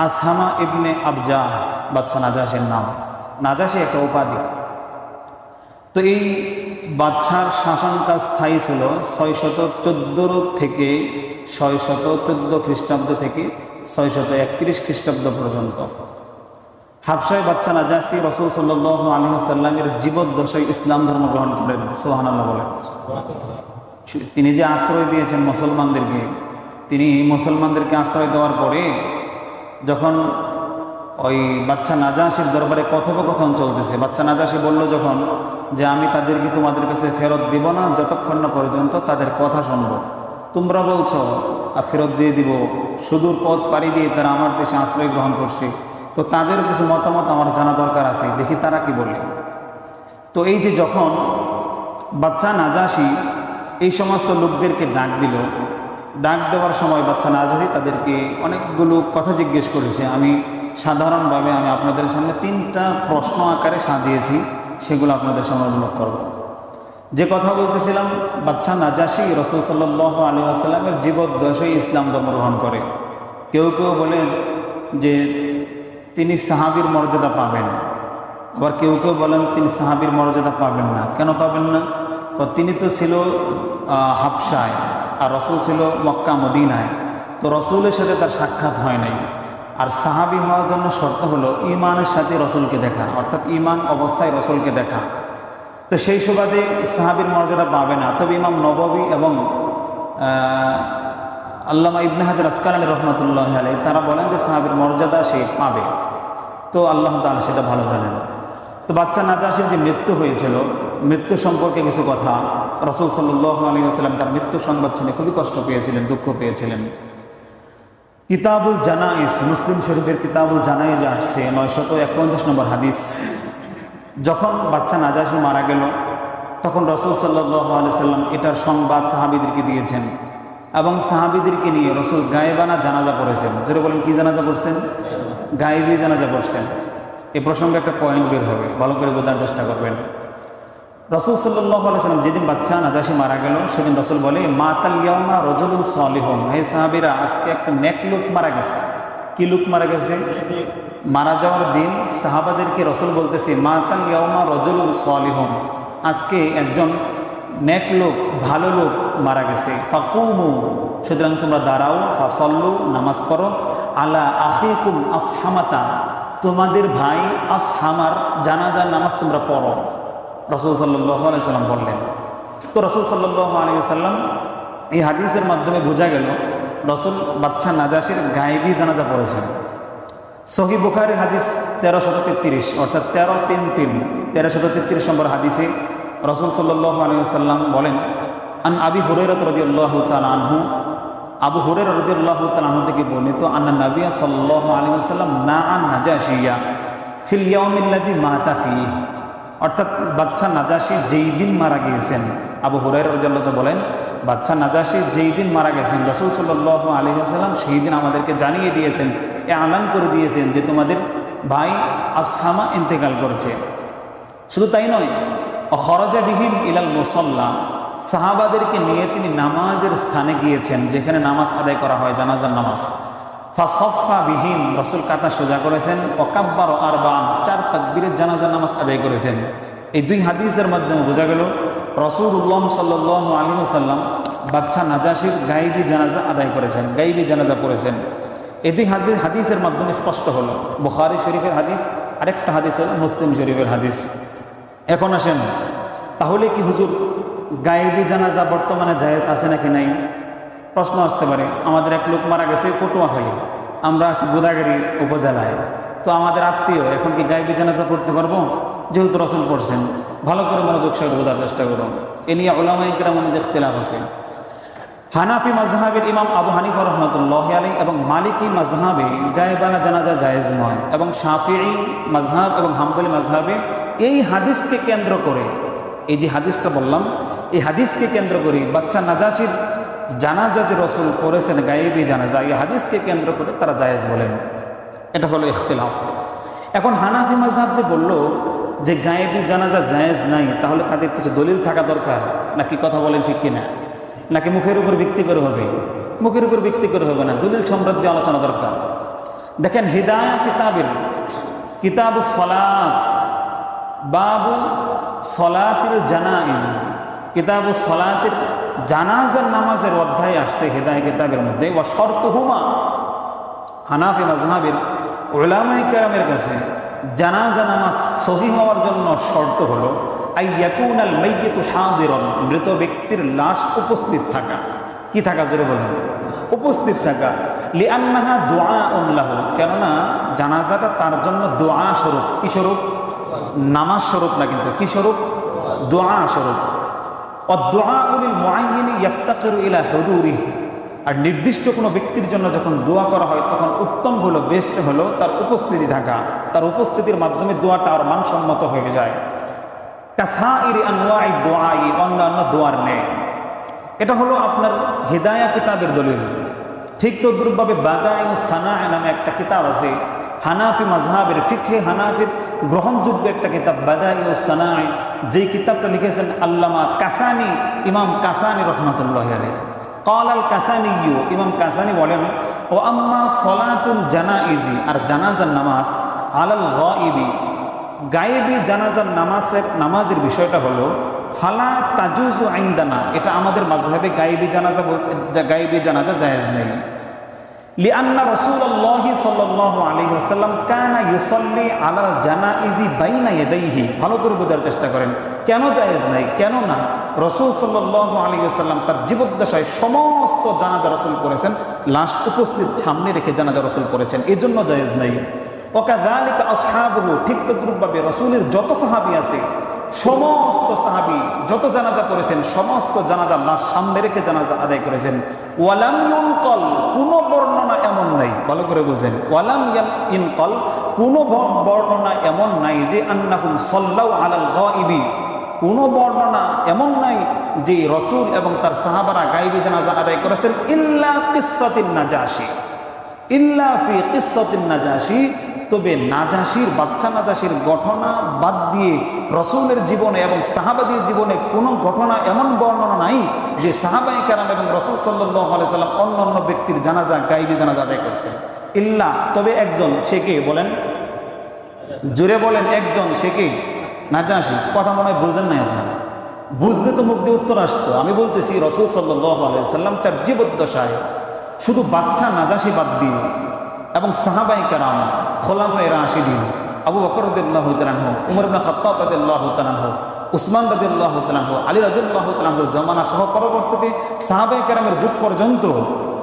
আসহামা ইবনে আবজা বাচ্চা নাজাসের নাম। নাজাসী একটা উপাধি। তো এই বাচ্চার শাসনকাল স্থায়ী ছিল 614 থেকে 614 খ্রিস্টাব্দ থেকে 631 খ্রিস্টাব্দ পর্যন্ত। হাবশায় বাচ্চা নাজাসী রাসূল সাল্লাল্লাহু আলাইহি ওয়াসাল্লামের জীবদ্দশায় ইসলাম ধর্ম গ্রহণ করেন। সুবহানাল্লাহ বলেন। তিনি যে আশ্রয় দিয়েছেন মুসলমানদেরকে, তিনি মুসলমানদেরকে আশ্রয় দেওয়ার পরে যখন ওই বাচ্চা নাজাসীর দরবারে কথোপকথন চলতেছে, বাচ্চা নাজাসী বলল যখন যে আমি তাদেরকে তোমাদের কাছে ফেরত দিব না যতক্ষণ না পর্যন্ত তাদের কথা শুনব। তোমরা বলছো আর ফেরত দিয়ে দিব, সুদূর পথ পাড়ি দিয়ে তারা আমার দেশে আশ্রয় গ্রহণ করছে, তো তাদের কিছু মতামত আমার জানা দরকার আছে, দেখি তারা কি বলে। তো এই যে যখন বাচ্চা নাজাসী এই সমস্ত লোকদেরকে ডাক দিল, ডাক দেওয়ার সময় বাচ্চা নাজাসী তাদেরকে অনেকগুলো কথা জিজ্ঞেস করেছে। আমি সাধারণভাবে আপনাদের সামনে 3টা প্রশ্ন আকারে সাজিয়েছি, সেগুলো আপনাদের সামনে উল্লেখ করব। যে কথা বলতেছিলাম, বাচ্চা নাজাসী রাসূল সাল্লাল্লাহু আলাইহি ওয়াসাল্লামের জীবদ্দশায় ইসলাম ধর্ম গ্রহণ করে। কেউ কেউ বলেন যে তিনি সাহাবীর মর্যাদা পাবেন, আবার কেউ কেউ বলেন তিনি সাহাবীর মর্যাদা পাবেন না। কেন পাবেন না? তিনি তো ছিল হাবশায়, আর রসুল ছিল মক্কা মদিনায়। তো রসুলের সাথে তার সাক্ষাৎ হয় নাই। আর সাহাবী হওয়ার জন্য শর্ত হলো ইমানের সাথে রসুলকে দেখা, অর্থাৎ ইমান অবস্থায় রসুলকে দেখা। তো সেই সুবাদে সাহাবীর মর্যাদা পাবে না। তবে ইমাম নববী এবং আল্লামা ইবনে হাজার আসকালানী রহমতুল্লাহ আলাইহি তারা বলেন যে সাহাবীর মর্যাদা সে পাবে। তো আল্লাহ তাআলা সেটা ভালো জানেন। তো বাচ্চা নাজাসীর যে মৃত্যু হয়েছিল, মৃত্যু সম্পর্কে কিছু কথা। রাসূল সাল্লাল্লাহু আলাইহি ওয়াসাল্লাম তার মৃত্যু সংবাদ শুনে খুবই কষ্ট পেয়েছিলেন, দুঃখ পেয়েছিলেন। কিতাবুল জানাইজ, মুসলিম শরীফের কিতাবুল জানাইজ আসছে 951 নম্বর হাদিস। যখন বাচ্চা নাজাসী মারা গেল, তখন রাসূল সাল্লাল্লাহু আলাইহি ওয়াসাল্লাম এটার সংবাদ সাহাবীদেরকে দিয়েছেন এবং সাহাবীদেরকে নিয়ে রাসূল গায়েবানা জানাজা পড়েছেন। জোরে বলেন, কি জানাজা পড়ছেন? গায়েবী জানাজা পড়ছেন। এ প্রসঙ্গে একটা পয়েন্ট বের হবে, ভালো করে বোঝার চেষ্টা করবেন। রাসূল সাল্লাল্লাহু আলাইহি ওয়াসাল্লাম যেদিন বাচ্চা নাজাসী মারা গেল, সেদিন রাসূল বলে মাতাল ইয়াউমা রাজুলুন সালিহুন, হে সাহাবীরা, আজকে একটা নেক লোক মারা গেছে। কি লোক মারা গেছে? মারা যাওয়ার দিন সাহাবাদেরকে রাসূল বলতেছে মাতাল ইয়াউমা রাজুলুন সালিহুন, আজকে একজন নেক লোক, ভালো লোক মারা গেছে। ফাকুমু, সুতরাং তোমরা দাঁড়াও, ফাসাল্লু, নামাজ পড়ো, আলা আখিকুম আসহামাতা, তোমাদের ভাই আসহামার জানাজার নামাজ তোমরা পড়ো। রাসূল সাল্লাল্লাহু আলাইহি ওয়াসাল্লাম বললেন। তো রাসূল সাল্লাল্লাহু আলাইহি ওয়াসাল্লাম এই হাদিসের মাধ্যমে বোঝা গেল রাসূল বাচ্চা নাজাসীর গায়েবী জানাজা পড়েছেন। সহিহ বুখারী হাদিস 1333, অর্থাৎ 1333 নম্বর হাদিসে রাসূল সাল্লাল্লাহু আলাইহি ওয়াসাল্লাম বলেন, আন আবি হুরায়রা রাদিয়াল্লাহু তাআলা আনহু, আবু হুরায়রা রাদিয়াল্লাহু তাআলা আনহু থেকে বর্ণিত, আন্না নবী সাল্লাল্লাহু আলাইহি ওয়াসাল্লাম নাআন নাজাশিয়া ফিল ইয়াউমিল্লাযী মাতা ফীহি, অর্থাৎ বাচ্চা নাজাসী যেই দিন মারা গিয়েছেন। আবু হুরায়রা রাদিয়াল্লাহু তাআলা বলেন, বাচ্চা নাজাসী যেই দিন মারা গেছেন, রাসূল সাল্লাল্লাহু আলাইহি ওয়াসাল্লাম সেই দিন আমাদেরকে জানিয়ে দিয়েছেন, এলান করে দিয়েছেন যে তোমাদের ভাই আসহামা ইন্তেকাল করেছে। শুধু তাই নয়, খরাজা বিহিম ইলাল মুসাল্লা, সাহাবাদেরকে নিয়ে তিনি নামাজের স্থানে গিয়েছেন, যেখানে নামাজ আদায় করা হয়, জানাজার নামাজ। ফাসফা বিহিম, রাসূল কাতা সোজা করেছেন। ওয়াকাব্বার আরবান, 4 তাকবীরের জানাজার নামাজ আদায় করেছেন। এই 2 হাদিসের মাধ্যমে বোঝা গেল রাসূলুল্লাহ সাল্লাল্লাহু আলাইহি ওয়াসাল্লাম বাচ্চা নাজাসীর গায়েবী জানাজা আদায় করেছেন, গায়েবী জানাজা পড়েছেন। এই 2 হাদিসের মাধ্যমে স্পষ্ট হলো। বুখারী শরীফের হাদিস, আরেকটা হাদিস হলো মুসলিম শরীফের হাদিস। এখন আসেন, তাহলে কি হুজুর গায়েবী জানাজা বর্তমানে জায়েজ আছে নাকি নাই? প্রশ্ন আসতে পারে। আমাদের এক লোক মারা গেছে পটুয়াখালী, আমরা আছি গোদাগাড়ী উপজেলায়, তো আমাদের আত্মীয়, এখন কি গায়েবী জানাজা পড়তে পারবো? যেহেতু রাসূল পড়ছেন, ভালো করে মনোযোগ সহকারে বোঝার চেষ্টা করুন। এ নিয়ে উলামায়ে কেরামের মধ্যে ইখতিলাফ আছে। হানাফি মাযহাবের ইমাম আবু হানিফা রাহমাতুল্লাহি আলাইহি এবং মালিকি মাযহাবে গায়েবানা জানাজা জায়েজ নয়, এবং শাফিঈ মাযহাব এবং হাম্বলি মাযহাবে এই হাদিসকে কেন্দ্র করে, এই যে হাদিসটা বললাম, এই হাদিসকে কেন্দ্র করে বাচ্চা নাজাসীর জানাজা যে রাসূল পড়েছেন গায়েবী জানাজা, এই হাদিসকে কেন্দ্র করে তারা জায়েজ বলেন। এটা হলো ইখতিলাফ। এখন হানাফি মাযহাব যে বলল যে গায়েবী জানাজা জায়েজ নাই, তাহলে তাদের কিছু দলিল থাকা দরকার, নাকি কথা বলেন ঠিক কিনা? নাকি মুখের উপর ভিত্তি করে হবে? মুখের উপর ভিত্তি করে হবে না, দলিল সমৃদ্ধ আলোচনা দরকার। দেখেন হিদায়া কিতাবের কিতাবু সলাত বাবু সলাতিল জানাইজ, কিতাবু সলাতির জানাজার নামাজের অধ্যায় আসছে হিদায়া কিতাবের মধ্যে। ওয়া শর্তুহুমা, হানাফি মাযহাবের উলামায়ে কেরামের কাছে জানাজা নামাজ সহিহ হওয়ার জন্য শর্ত হলো আইয়াকুনাল মাইয়িতু হাদিরান, মৃত ব্যক্তির লাশ উপস্থিত থাকা। কি থাকা? জোরে বলেন। উপস্থিত থাকা। লিআন্নাহা দুআউন লাহু, কেননা জানাজাটা তার জন্য দোয়া স্বরূপ। কি স্বরূপ? নামাজ স্বরূপ না, কিন্তু কি স্বরূপ? দোয়া স্বরূপ। অদ-দুআউ লিল মুআয়্যিন ইফতাকিরু ইলা হুদুরিহি, আর নির্দিষ্ট কোনো ব্যক্তির জন্য যখন দোয়া করা হয় তখন উত্তম হলো, বেস্ট হলো তার উপস্থিতি থাকা। তার উপস্থিতির মাধ্যমে দোয়াটা আর মানসম্মত হয়ে যায়। কাসাইরি আনওয়াই দুআই, অন্যান্য দোয়ার নেয়। এটা হলো আপনার হিদায়া কিতাবের দলিল। ঠিক তদ্রুপভাবে বাদাইউ সানাআ নামে একটা কিতাব আছে হানাফি মাযহাবের, ফিকহে হানাফির গ্রহণযোগ্য একটা কিতাব বাদাইউ সানাআ, যেই কিতাবটা লিখেছেন আল্লামা কাসানি, ইমাম কাসানি রহমাতুল্লাহি আলাইহি। قال الكساني, ইমাম কাসানি বলেন ও আম্মা সলাতুল জানাইজি, আর জানাজার নামাজ আলাল গায়বি, গায়েবী জানাজার নামাজের বিষয়টা হলো ফালা তাজুজু ইনদানা, এটা আমাদের মাযহাবে গায়েবী জানাজা জায়েজ নেই। লিআন্না রাসূলুল্লাহি সাল্লাল্লাহু আলাইহি ওয়াসাল্লাম কানা ইউসাল্লি আলাল জানাইজি বাইনা ইয়াদাইহি। ভালো করে বোঝার চেষ্টা করেন কেন জায়েজ নাই। কেন না? রাসূল সাল্লাল্লাহু আলাইহি ওয়াসাল্লাম তার জীবদ্দশায় সমস্ত জানাজা রাসূল করেছেন, লাশ উপস্থিত সামনে রেখে জানাজা রাসূল করেছেন, এজন্য জায়েজ নাই। ওয়াকাযালিকা আসহাবুহু, ঠিক তদ্রুপভাবে রাসূলের যত সাহাবী আছে, সমস্ত সাহাবী যত জানাজা করেছেন, সমস্ত জানাজা লাশ সামনে রেখে জানাজা আদায় করেছেন। ওয়ালাম ইউনকল, কোনো বর্ণনা এমন নাই, ভালো করে বুঝেন, ওয়ালাম ইনকল, কোনো বর্ণনা এমন নাই যে আন্নাহুম সাল্লাউ আলাল গায়বি, কোনো বর্ণনা এমন নাই যে রাসূল এবং তার সাহাবারা গায়বী জানাজা আদায় করেছেন। ইল্লা কিসসাতিন নাজাশি, ইল্লা ফি কিসসাতিন নাজাশি, তবে নাজাশির, বাচ্চা নাজাশির ঘটনা বাদ দিয়ে রাসূলের জীবনে এবং সাহাবাদের জীবনে কোনো ঘটনা এমন বর্ণনা নাই যে সাহাবায়ে কেরাম এবং রাসূল সাল্লাল্লাহু আলাইহি সাল্লাম অন্য ব্যক্তির জানাজা গায়বী জানাজা আদায় করছে। ইল্লা, তবে একজন, সে কে বলেন? জোরে বলেন, একজন, সে কে? নাজাশি। কথা মনে হয় বুঝেন নাই আপনারা, বুঝলে তো মুখ দিয়ে উত্তর আসতো। আমি বলতেছি রাসূল সাল্লাল্লাহু আলাইহি সাল্লাম তার জীবদ্দশায় শুধু বাচ্চা নাজাশি বাদ দিয়ে এবং সাহাবায়ে কেরাম, খোলাফায়ে রাশিদিন, আবু বকর রাদিয়াল্লাহু তাআলা আনহু, উমর ইবনে খাত্তাব রাদিয়াল্লাহু তাআলা আনহু, উসমান রাদিয়াল্লাহু তাআলা আনহু, আলী রাদিয়াল্লাহু তাআলা আনহুর জামানা সহ পরবর্তীতে সাহাবায়ে কেরামের যুগ পর্যন্ত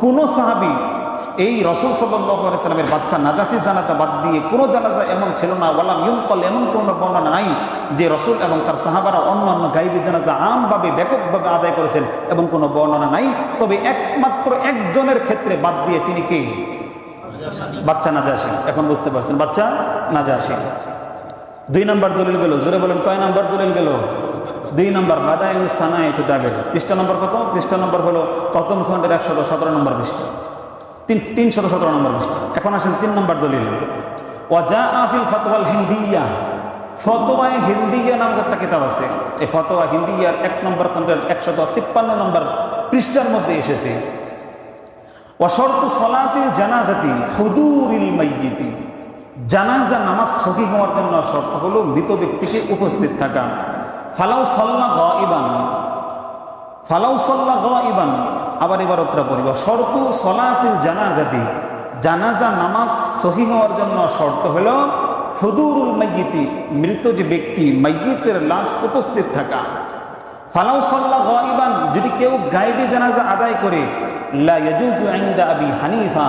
কোনো সাহাবী এই রাসূল সাল্লাল্লাহু আলাইহি সাল্লামের বাচ্চা নাজাশি জানাজা বাদ দিয়ে কোনো জানাজা এমন ছিল না। ওয়ালাম ইউনকল, এমন কোনো বর্ণনা নাই যে রাসূল এবং তার সাহাবারা অন্যান্য গায়বী জানাজা আমভাবে ব্যাপকভাবে আদায় করেছেন, এবং কোনো বর্ণনা নাই। তবে একমাত্র একজনের ক্ষেত্রে বাদ দিয়ে, তিনি কে? বাচ্চা নাজাশি। এখন বুঝতে পারছেন, বাচ্চা নাজাশি। 2 নম্বর দলিল গেল। জোরে বলেন, কয় নম্বর দলিল গেল? 2 নম্বর। বাদাইউ সানাআ কিতাবের পৃষ্ঠা নম্বর কত? পৃষ্ঠা নম্বর হলো প্রথম খণ্ডের 117 নম্বর পৃষ্ঠা, 317 নম্বর পৃষ্ঠা। এখন আসেন 3 নম্বর দলিল। ওয়াজাআ ফিল ফাতওয়াল হিন্দিয়া, ফতোয়ায়ে হিন্দিয়া নামক একটা কিতাব আছে। এই ফতোয়া হিন্দিয়ার 1 নম্বর খণ্ডের 153 নম্বর পৃষ্ঠার মধ্যে এসেছে ওয়াশরতু সলাতিল জানাজাতি হুদুরিল মাইয়িতি, জানাজা নামাজ সহিহ হওয়ার জন্য শর্ত হলো মৃত ব্যক্তিকে উপস্থিত থাকা। ফালাউ সাল্লা গায়িবান, ফালাউ সাল্লা গায়িবান, আবার ইবারতটা পড়িব। শর্তু সলাতিল জানাজাতি, জানাজা নামাজ সহিহ হওয়ার জন্য শর্ত হলো হুদুরুল মাইয়িতি, মৃত যে ব্যক্তি, মাইয়িতের লাশ উপস্থিত থাকা। ফালাউ সাল্লা গায়িবান, যদি কেউ গায়বী জানাজা আদায় করে, লা ইয়াজুজু ইনদা আবি হানিফা,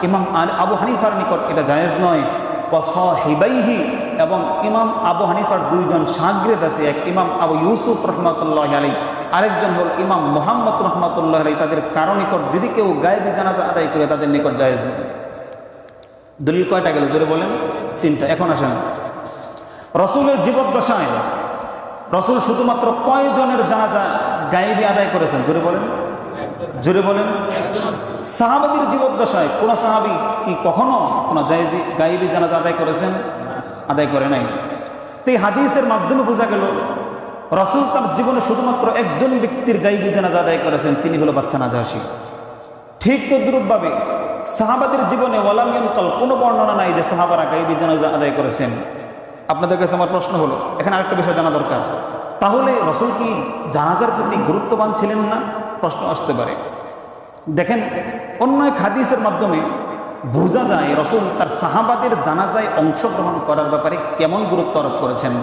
ইমাম আবু হানিফার নিকট এটা জায়েজ নয়। ওয়া সাহিবাইহি, এবং ইমাম আবু হানিফার 2 জন শাগির্দ আছে, এক ইমাম আবু ইউসুফ রাহমাতুল্লাহি আলাইহি, আরেকজন হল ইমাম মুহাম্মদ রাহমাতুল্লাহি আলাইহি। তাদের কারো নিকট যদি কেউ গায়বী জানাজা আদায় করে, তাদের নিকট জায়েজ নেই। দলিল কয়টা গেল? জোরে বলেন, 3টা। এখন আসেন রাসূলের জীবদ্দশায় রাসূল শুধুমাত্র কয়জনের জানাজা গায়বী আদায় করেছেন? জোরে বলেন, জোরে বলেন। সাহাবাদের জীবদ্দশায় কোন সাহাবী কি কখনো কোন গায়বী জানাজা আদায় করেছেন? আদায় করে নাই। তো এই হাদিসের মাধ্যমে বোঝা গেল রাসূল তার জীবনে শুধুমাত্র একজন ব্যক্তির গায়বী জানাজা আদায় করেছেন, তিনি হলো বাচ্চা নাজাশি। ঠিক তদ্রূপভাবে সাহাবাদের জীবনে ওয়ালাম ইউনকাল কোনো বর্ণনা নাই যে সাহাবারা গায়বী জানাজা আদায় করেছেন। আপনাদের কাছে আমার প্রশ্ন হলো, এখানে আরেকটা বিষয় জানা দরকার, তাহলে রসুল কি জানাজার প্রতি গুরুত্ববান ছিলেন না? প্রশ্ন আসতে পারে। দেখেন, অন্য এক হাদিসের মাধ্যমে বোঝা যায় রসুল তার সাহাবাদের জানাজায় অংশগ্রহণ করার ব্যাপারে কেমন গুরুত্ব আরোপ করেছেন।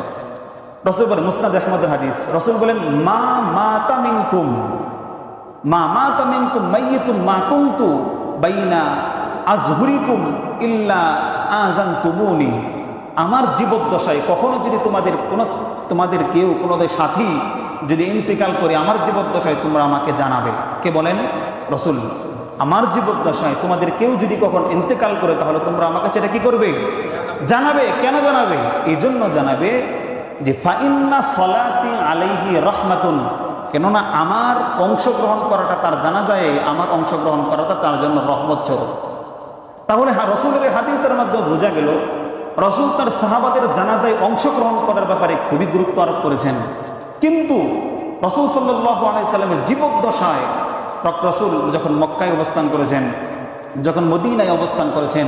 রসুল বলেন, মুসনাদ আহমদের হাদিস, রসুল বলেন, মা মাতা মিনকুম মাইয়িতুম মা কুনতু বাইনা আজহুরিকুম ইল্লা আযানতুমুনি। আমার জীবদ্দশায় কখনো যদি তোমাদের কেউ কোনো সাথী যদি ইন্তেকাল করে আমার জীবদ্দশায় তোমরা আমাকে জানাবে। কে বলেন? রসুল। আমার জীবদ্দশায় তোমাদের কেউ যদি কখন ইন্তেকাল করে তাহলে তোমরা আমাকে সেটা কি করবে? জানাবে। কেন জানাবে? এই জন্য জানাবে যে ফাইন্না সলাতি আলাইহি রহমাতুন, কেননা আমার অংশগ্রহণ করাটা, তার জানাজায় আমার অংশগ্রহণ করাটা তার জন্য রহমত স্বরূপ। তাহলে রসুলের হাদিসের মাধ্যমে বোঝা গেল রসুল তার সাহাবাদের জানাজায় অংশগ্রহণ করার ব্যাপারে খুবই গুরুত্ব আরোপ করেছেন। কিন্তু রসুল সাল্লাল্লাহু আলাইহি সাল্লামের জীবদ্দশায় রসুল যখন মক্কায় অবস্থান করেছেন, যখন মদিনায় অবস্থান করেছেন,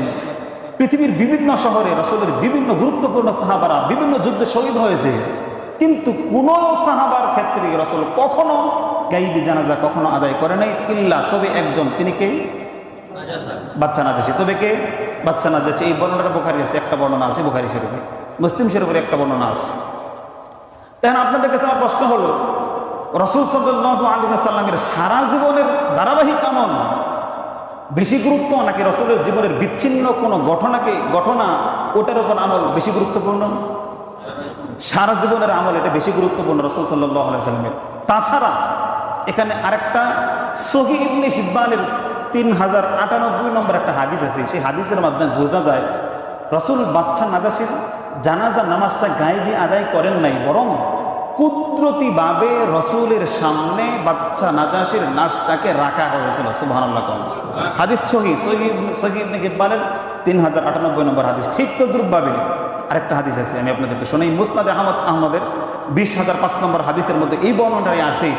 পৃথিবীর বিভিন্ন শহরে রসুলের বিভিন্ন গুরুত্বপূর্ণ সাহাবারা বিভিন্ন যুদ্ধে শহীদ হয়েছে, কিন্তু কোন সাহাবার ক্ষেত্রে রসুল কখনো গায়বী জানাজা কখনো আদায় করে নাই, ইল্লা, তবে একজন, তিনি কে? বাচ্চা নাজাশী। তবে কে? বাচ্চা নাজাশী। এই বর্ণনাটা বুখারী আছে, একটা বর্ণনা আছে বুখারী শরীফে, মুসলিম শরীফের একটা বর্ণনা আছে। তখন আপনাদের কাছে আমার প্রশ্ন হলো, রসুল সাল্লাল্লাহু আলাইহি ওয়াসাল্লামের সারা জীবনের ধারাবাহিক আমল বেশি গুরুত্ব, নাকি রসুলের জীবনের বিচ্ছিন্ন কোনো ঘটনা ওটার উপর আমল বেশি গুরুত্বপূর্ণ? সারা জীবনের আমল এটা বেশি গুরুত্বপূর্ণ রসুল সাল্লাল্লাহু আলাইহি ওয়াসাল্লামের। তাছাড়া এখানে আরেকটা সহিহ ইবনে হিব্বানের 3098 নম্বর একটা হাদিস আছে। সেই হাদিসের মাধ্যমে বোঝা যায় রসুল বাচ্চা নাজাশীর জানাজা নামাজটা গায়বী আদায় করেন নাই, বরং কুদরতিভাবে রসুলের সামনে বাচ্চা নাজাশীর লাশটাকে রাখা হয়েছিল। সুবহানাল্লাহ। হাদিস সহিহ ইবনে হিব্বানের 3098 নম্বর হাদিস। ঠিক তদ্রুপভাবে আরেকটা হাদিস আছে, আমি আপনাদেরকে শোনাই। মুসনাদ আহমদের 20,005 নম্বর হাদিসের মধ্যে এই বর্ণনাটাই আসে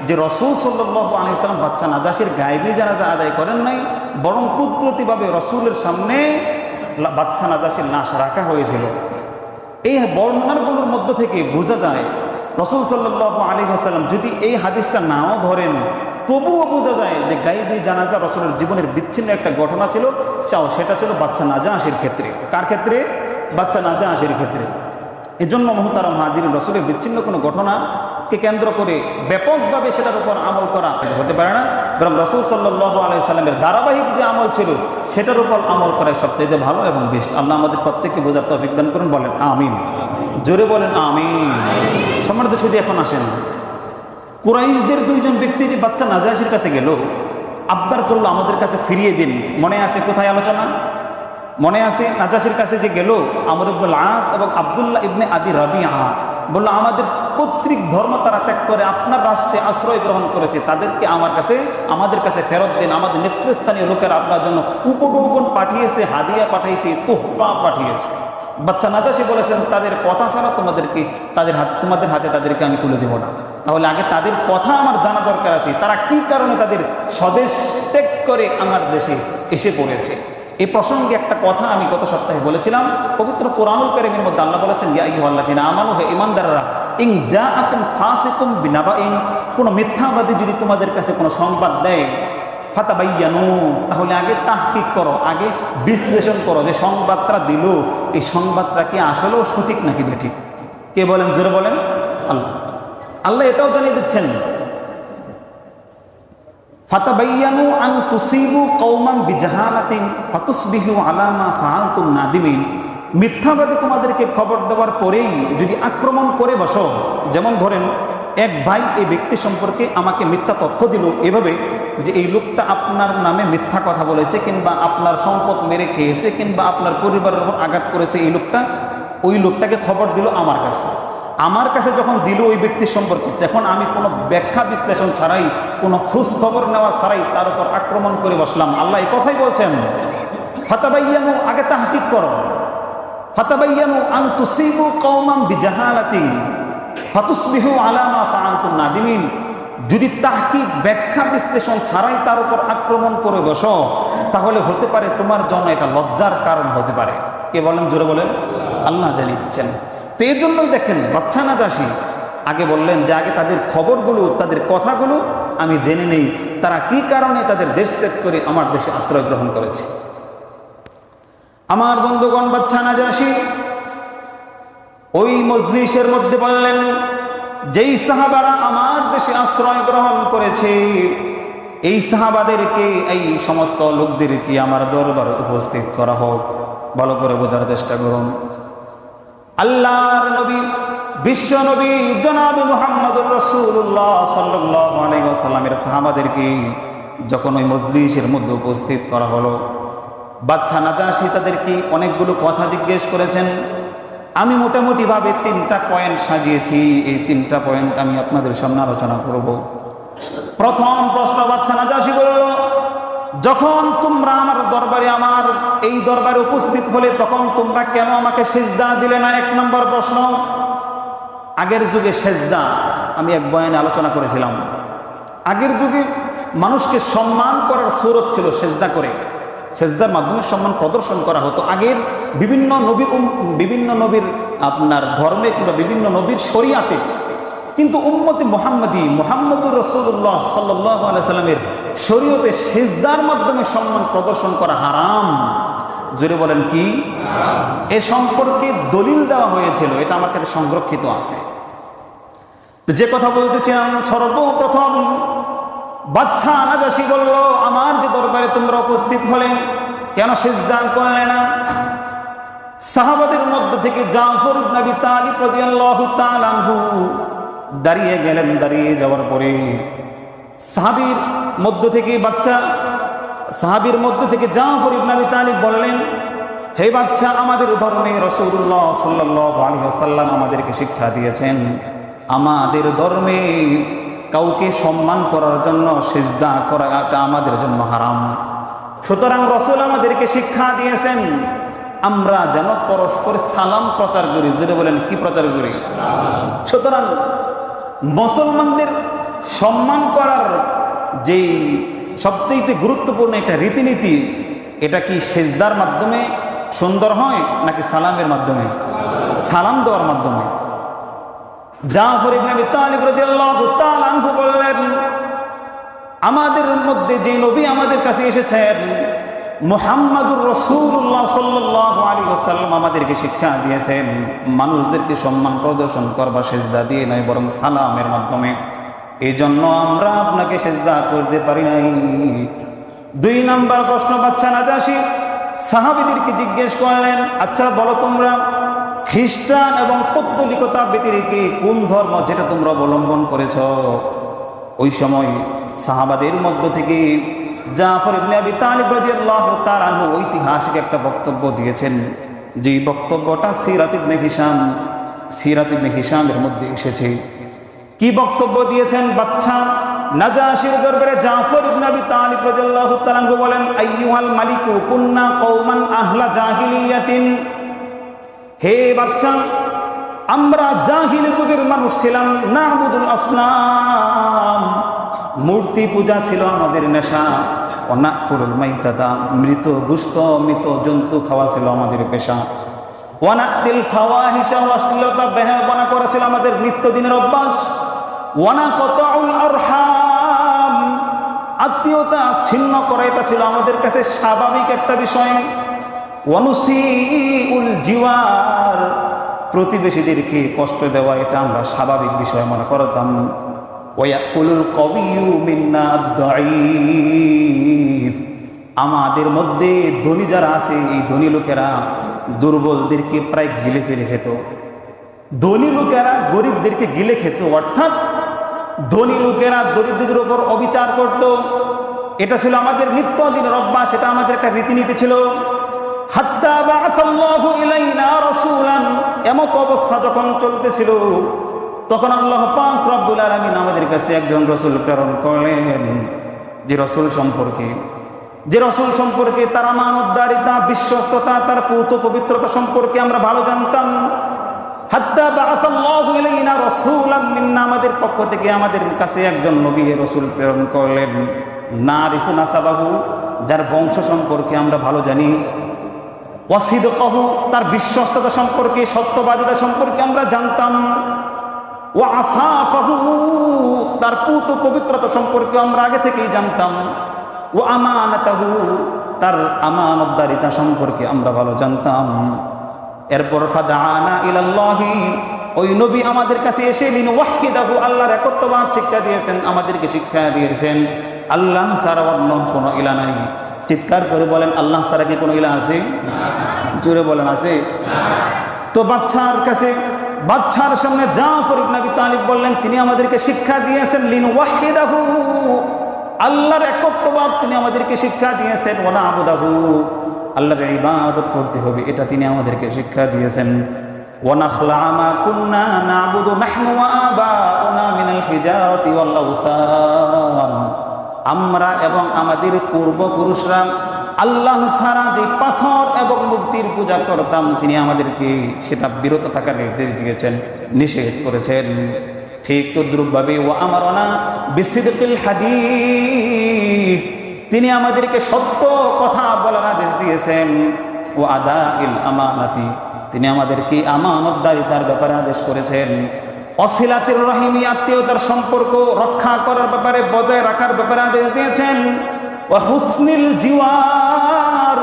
যে রসুল সাল্লাল্লাহু আলাইহি ওয়াসাল্লাম বাচ্চা নাজাশীর গায়বী জানাজা আদায় করেন নাই, বরং কুদরতিভাবে রসুলের সামনে বাচ্চা নাজাশীর লাশ রাখা হয়েছিল। এই বর্ণনাগুলোর মধ্য থেকে বোঝা যায় রসুল সাল্লাল্লাহু আলাইহি ওয়াসাল্লাম যদি এই হাদিসটা নাও ধরেন, তবুও বোঝা যায় যে গায়বী জানাজা রসুলের জীবনের বিচ্ছিন্ন একটা ঘটনা ছিল, সেটা ছিল বাচ্চা নাজাশীর ক্ষেত্রে। কার ক্ষেত্রে? বাচ্চা নাজাশীর ক্ষেত্রে। এজন্য মুহতারাম হাজিরিন, রসুলের বিচ্ছিন্ন কোনো ঘটনাকে কেন্দ্র করে ব্যাপকভাবে সেটার উপর আমল করা হতে পারে না, বরং রসুল সাল্লাল্লাহু আলাইহি সাল্লামের ধারাবাহিক যে আমল ছিল সেটার উপর আমল করাই সবচাইতে ভালো এবং বেস্ট। আল্লাহ আমাদের প্রত্যেককে বোঝার তৌফিক দান করুন। বলেন আমিন। জোরে বলেন আমিন। সম্মানিত শুধু এখন আসেন, কুরাইশদের দুইজন ব্যক্তি যে বাচ্চা নাজাশীর কাছে গেল, আবদার করলো আমাদের কাছে ফিরিয়ে দিন। মনে আছে কোথায় আলোচনা? মনে আছে নাজাশীর কাছে যে গেল আমর ইবনুল আস এবং আব্দুল্লাহ ইবনে আবি রাবিআ, বলল আমাদের পৈতৃক ধর্ম তারা ত্যাগ করে আপনার রাষ্ট্রে আশ্রয় গ্রহণ করেছে, তাদেরকে আমাদের কাছে ফেরত দিন। আমাদের নেতৃস্থানীয় লোকেরা আপনার জন্য উপঢৌকন পাঠিয়েছে, হাদিয়া পাঠিয়েছে, তোহফা পাঠিয়েছে। বাচ্চা নাজাশী বলেছেন তাদের কথা ছাড়া তোমাদের হাতে তাদেরকে আমি তুলে দেব না। তাহলে আগে তাদের কথা আমার জানা দরকার আছে, তারা কি কারণে তাদের স্বদেশ ত্যাগ করে আমার দেশে এসে পড়েছে। এই প্রসঙ্গে একটা কথা আমি গত সপ্তাহে বলেছিলাম। পবিত্র কোরআনুল কারীমের মধ্যে আল্লাহ বলেছেন, ইয়া আইয়ুহাল্লাযীনা আমানু, হে ঈমানদাররা, ইন জাআকুম ফাসিকুম বিনাবাইন, কোন মিথ্যাবাদী যদি তোমাদের কাছে কোনো সংবাদ দেয়, ফাতাবাইয়ানু, তাহলে আগে তাহকিক করো, আগে বিশ্লেষণ করো যে সংবাদটা দিল এই সংবাদটা কি আসলেও সঠিক নাকি বেঠিক। কে বলেন? জোরে বলেন। আল্লাহ এটাও জানিয়ে দিচ্ছেন, ফাতাবাইয়ানু আন তুসিবু কওমান বিজাহালাতিন ফাতুসবিহু আলা মা ফাআলতুম নাদিমিন। মিথ্যাবাদী তোমাদেরকে খবর দেওয়ার পরেই যদি আক্রমণ করে বসো, যেমন ধরেন এক ভাই এই ব্যক্তি সম্পর্কে আমাকে মিথ্যা তথ্য দিল এভাবে যে এই লোকটা আপনার নামে মিথ্যা কথা বলেছে, কিংবা আপনার সম্পদ মেরে খেয়েছে, কিংবা আপনার পরিবারের উপর আঘাত করেছে, ওই লোকটাকে খবর দিল আমার কাছে যখন দিল ওই ব্যক্তির সম্পর্কে, তখন আমি কোনো ব্যাখ্যা বিশ্লেষণ ছাড়াই, কোনো খোঁজ খবর নেওয়া ছাড়াই তার উপর আক্রমণ করে বসলাম। আল্লাহ এই কথাই বলছেন, ফাতাবাইয়ানু, আগে তাহকিক করো, ফাতাবাইয়ানু আন তুসিবু কওমান বিজাহালাতিন ফাতুসবিহু আলা মা ফাআলতুম নাদিমিন। যদি তাহকিক ব্যাখ্যা বিশ্লেষণ ছাড়াই তার উপর আক্রমণ করে বসো, তাহলে হতে পারে তোমার জন্য এটা লজ্জার কারণ হতে পারে। কে বলেন? জোরে বলেন। আল্লাহ জানিয়ে দিচ্ছেন। তো এই জন্যই দেখেন বাচ্চা নাজাশী আগে বললেন যে আগে তাদের খবরগুলো, তাদের কথাগুলো আমি জেনে নেই, তারা কি কারণে তাদের দেশ ত্যাগ করে আমার দেশে আশ্রয় গ্রহণ করেছে। আমার বন্ধুগণ, বাচ্চা নাজাশী ওই মজলিসের মধ্যে বললেন, যেই সাহাবারা আমার দেশে আশ্রয় গ্রহণ করেছে, এই সাহাবাদেরকে, এই সমস্ত লোকদেরকে আমার দরবারে উপস্থিত করা হোক। ভালো করে বোঝার চেষ্টা করুন। আল্লাহর নবী, বিশ্ব নবী জনাব মুহাম্মদুর রাসূলুল্লাহ সাল্লাল্লাহু আলাইহি ওয়াসাল্লামের সাহাবাদেরকে যখন ওই মজলিসের মধ্যে উপস্থিত করা হলো, বাচ্চা নাজাশী তাদেরকে অনেকগুলো কথা জিজ্ঞেস করেছেন। আমি মোটামুটিভাবে 3টা পয়েন্ট সাজিয়েছি, এই 3টা পয়েন্ট আমি আপনাদের সামনে আলোচনা করব। প্রথম প্রশ্ন, বাচ্চা নাজাশী বলল, যখন তোমরা আমার দরবারে, আমার এই দরবারে উপস্থিত হলে, তখন তোমরা কেন আমাকে সেজদা দিলে না? 1 নম্বর প্রশ্ন। আগের যুগে সেজদা আমি এক বয়ানে আলোচনা করেছিলাম। আগের যুগে মানুষকে সম্মান করার সুরত ছিল সেজদা করে, সেজদার মাধ্যমে সম্মান প্রদর্শন করা হতো। আগের বিভিন্ন নবীর আপনার ধর্মে কিংবা বিভিন্ন নবীর শরিয়াতে। কিন্তু উম্মতে মুহাম্মাদি, মুহাম্মদুর রাসূলুল্লাহ সাল্লাল্লাহু আলাইহি সাল্লামের শরীয়তে সেজদার মাধ্যমে সম্মান প্রদর্শন করা হারাম। জোরে বলেন কি? এ সম্পর্কে দলিল দেওয়া হয়েছিল, এটা আমার কাছে সংরক্ষিত আছে। তো যে কথা বলতেছিলাম, সর্বপ্রথম বাচ্চা নাজাশী বলল, আমার যে দরবারে তোমরা উপস্থিত হলেন, কেন সিজদা করলে না? সাহাবাদের মধ্য থেকে জাফর ইবনে আবি তালিব রাদিয়াল্লাহু তাআলা আনহু দাঁড়িয়ে গেলেন। দাঁড়িয়ে যাওয়ার পরে সাহাবীর মধ্য থেকে জাফর ইবনে আবি তালিব বললেন, হে বাচ্চা, আমাদের ধর্মে রাসূলুল্লাহ সাল্লাল্লাহু আলাইহি ওয়াসাল্লাম আমাদেরকে শিক্ষা দিয়েছেন, আমাদের ধর্মে কাউকে সম্মান করার জন্য সিজদা করা এটা আমাদের জন্য হারাম। সুতরাং রাসূল আমাদেরকে শিক্ষা দিয়েছেন আমরা যেন পরস্পর সালাম প্রচার করি। জোরে বলেন, কি প্রচার করি? সুতরাং মুসলমানদের সম্মান করার যেই সবচেয়ে গুরুত্বপূর্ণ একটা রীতিনীতি, এটা কি সিজদার মাধ্যমে সুন্দর হয় নাকি সালামের মাধ্যমে? সালাম দেওয়ার মাধ্যমে। জাফর ইবনে আবি তালিব রাদিয়াল্লাহু তাআলা আনহু বললেন, আমাদের মধ্যে যে নবী আমাদের কাছে এসেছেন, মুহাম্মাদুর রাসূলুল্লাহ সাল্লাল্লাহু আলাইহি ওয়াসাল্লাম আমাদেরকে শিক্ষা দিয়েছেন মানুষদেরকে সম্মান প্রদর্শন করবা সিজদা দিয়ে নয়, বরং সালামের মাধ্যমে। এই জন্য আমরা আপনাকে সিজদা করতে পারি নাই। 2 নম্বর প্রশ্ন, বাচ্চা নাজাশী সাহাবীদেরকে জিজ্ঞেস করলেন, আচ্ছা বলো, তোমরা খ্রিস্টান এবং পৌত্তলিকতা ব্যতিরেকে কোন ধর্ম যেটা তোমরা অবলম্বন করেছ? ওই সময় সাহাবাদের মধ্য থেকে জাফর ইবনে আবি তালিব রাদিয়াল্লাহু তাআলা আনহু ঐতিহাসিক একটা বক্তব্য দিয়েছেন, যে বক্তব্যটা সিরাত ইবনে হিশামের মধ্যে এসেছে। কি বক্তব্য দিয়েছেন? বাচ্চা নাজাশীর দরবারে জাফর ইবনে আবি তালিব রাদিয়াল্লাহু তাআলা আনহু বলেন, আইয়ুহাল মালিকু কুন্না কওমান আহলা জাহিলিয়াতিন। হে বাচ্চা, আমরা জাহিলি যুগের মানুষ ছিলাম, নাবুদুল আসনাম, মূর্তি পূজা ছিল আমাদের নেশা। ওয়ানাকুলুল মাইতাতা, মৃত গোশত, মৃত জন্তু খাওয়া ছিল আমাদের পেশা। ওয়ানাতিল ফাওয়াহিশা, অশ্লীলতা বেহায়াপনা করা ছিল আমাদের নিত্যদিনের অভ্যাস। ওয়ানাকতাউল আরহাম, আত্মীয়তা ছিন্ন করা এটা ছিল আমাদের কাছে স্বাভাবিক একটা বিষয়। ওয়ানুসিউল জিওয়ার, প্রতিবেশীদেরকে কষ্ট দেওয়া এটা আমরা স্বাভাবিক বিষয় মনে করতাম। ওয়ায়াকুলুল কবিয়্যু মিন্না আদ-দাঈফ, আমাদের মধ্যে ধনী যারা আছে এই ধনী লোকেরা দুর্বলদেরকে প্রায় গিলে ফেলে খেত। ধনী লোকেরা গরিবদেরকে গিলে খেত, অর্থাৎ ধনী লোকেরা দরিদ্রদের উপর অবিচার করত। এটা ছিল আমাদের নিত্যদিনের অভ্যাস, এটা আমাদের একটা রীতিনীতি ছিল। হাত্তা বাআসাল্লাহু ইলাইনা রাসূলান, এমত অবস্থা যখন চলতেছিল, তখন আল্লাহ পাক রব্বুল আলামিন আমাদের কাছে একজন রাসূল প্রেরণ করলেন, যে রাসূল সম্পর্কে তার আমানতদারিতা, বিশ্বস্ততা, তার পবিত্রতা সম্পর্কে আমরা ভালো জানতাম। হাত্তা বাআসাল্লাহু ইলাইনা রাসূলাম মিন্না, আমাদের পক্ষ থেকে আমাদের কাছে একজন নবী রাসূল প্রেরণ করলেন। নারিফু নাসাবাহু, যার বংশ সম্পর্কে আমরা ভালো জানি। ওয়াসিদকাহু, তার বিশ্বস্ততা সম্পর্কে, সত্যবাদিতা সম্পর্কে আমরা জানতাম। ওয়া আফাফাহু, তার পুত পবিত্রতা সম্পর্কে আমরা আগে থেকেই জানতাম। ওয়া আমানাতাহু, তার আমানতদারিতা সম্পর্কে আমরা ভালো জানতাম। এরপর ফাদাআনা ইলাল্লাহি, ওই নবী আমাদের কাছে এসে লিনওয়াহিদাহু, আল্লাহর একত্ববাদ শিক্ষা দিয়েছেন, আমাদেরকে শিক্ষা দিয়েছেন আল্লাহ ছাড়া অন্য কোনো ইলা নাই। চিৎকার করে বলেন, আল্লাহ ছাড়া কি কোনো ইলা আছে? জোরে বলেন, আছে? তো বাচ্চার সামনে জাফর ইবনে আবি তালিব বললেন, তিনি আমাদেরকে শিক্ষা দিয়েছেন লিনওয়াহিদাহু, আল্লাহর একত্ববাদ তিনি আমাদেরকে শিক্ষা দিয়েছেন। ওয়া না'বুদাহু, আল্লাহর ইবাদত করতে হবে, এটা তিনি আমাদেরকে শিক্ষা দিয়েছেন। ওয়া নাখলা মা কুন্না না'বুদু নাহনু ওয়া আবাউনা মিনাল হিজারাতি ওয়াল আওসান, আমরা এবং আমাদের পূর্বপুরুষরা আল্লাহ ছাড়া যে পাথর এবং মূর্তির পূজা করতাম, তিনি আমাদেরকে সেটা বিরত থাকার নির্দেশ দিয়েছেন, নিষেধ করেছেন। ঠিক তদ্রূপভাবে ওয়া আমারনা বিসিদকিল হাদিস, তিনি আমাদেরকে সত্য কথা বলার আদেশ দিয়েছেন। ও আদাইল আমানাতি, তিনি আমাদেরকে আমানতদারিতার ব্যাপারে আদেশ করেছেন। অসিলাতির রহিমি, আত্মীয়তার সম্পর্ক রক্ষা করার ব্যাপারে, বজায় রাখার ব্যাপারে আদেশ দিয়েছেন। ও হুসনিল জিওয়ার,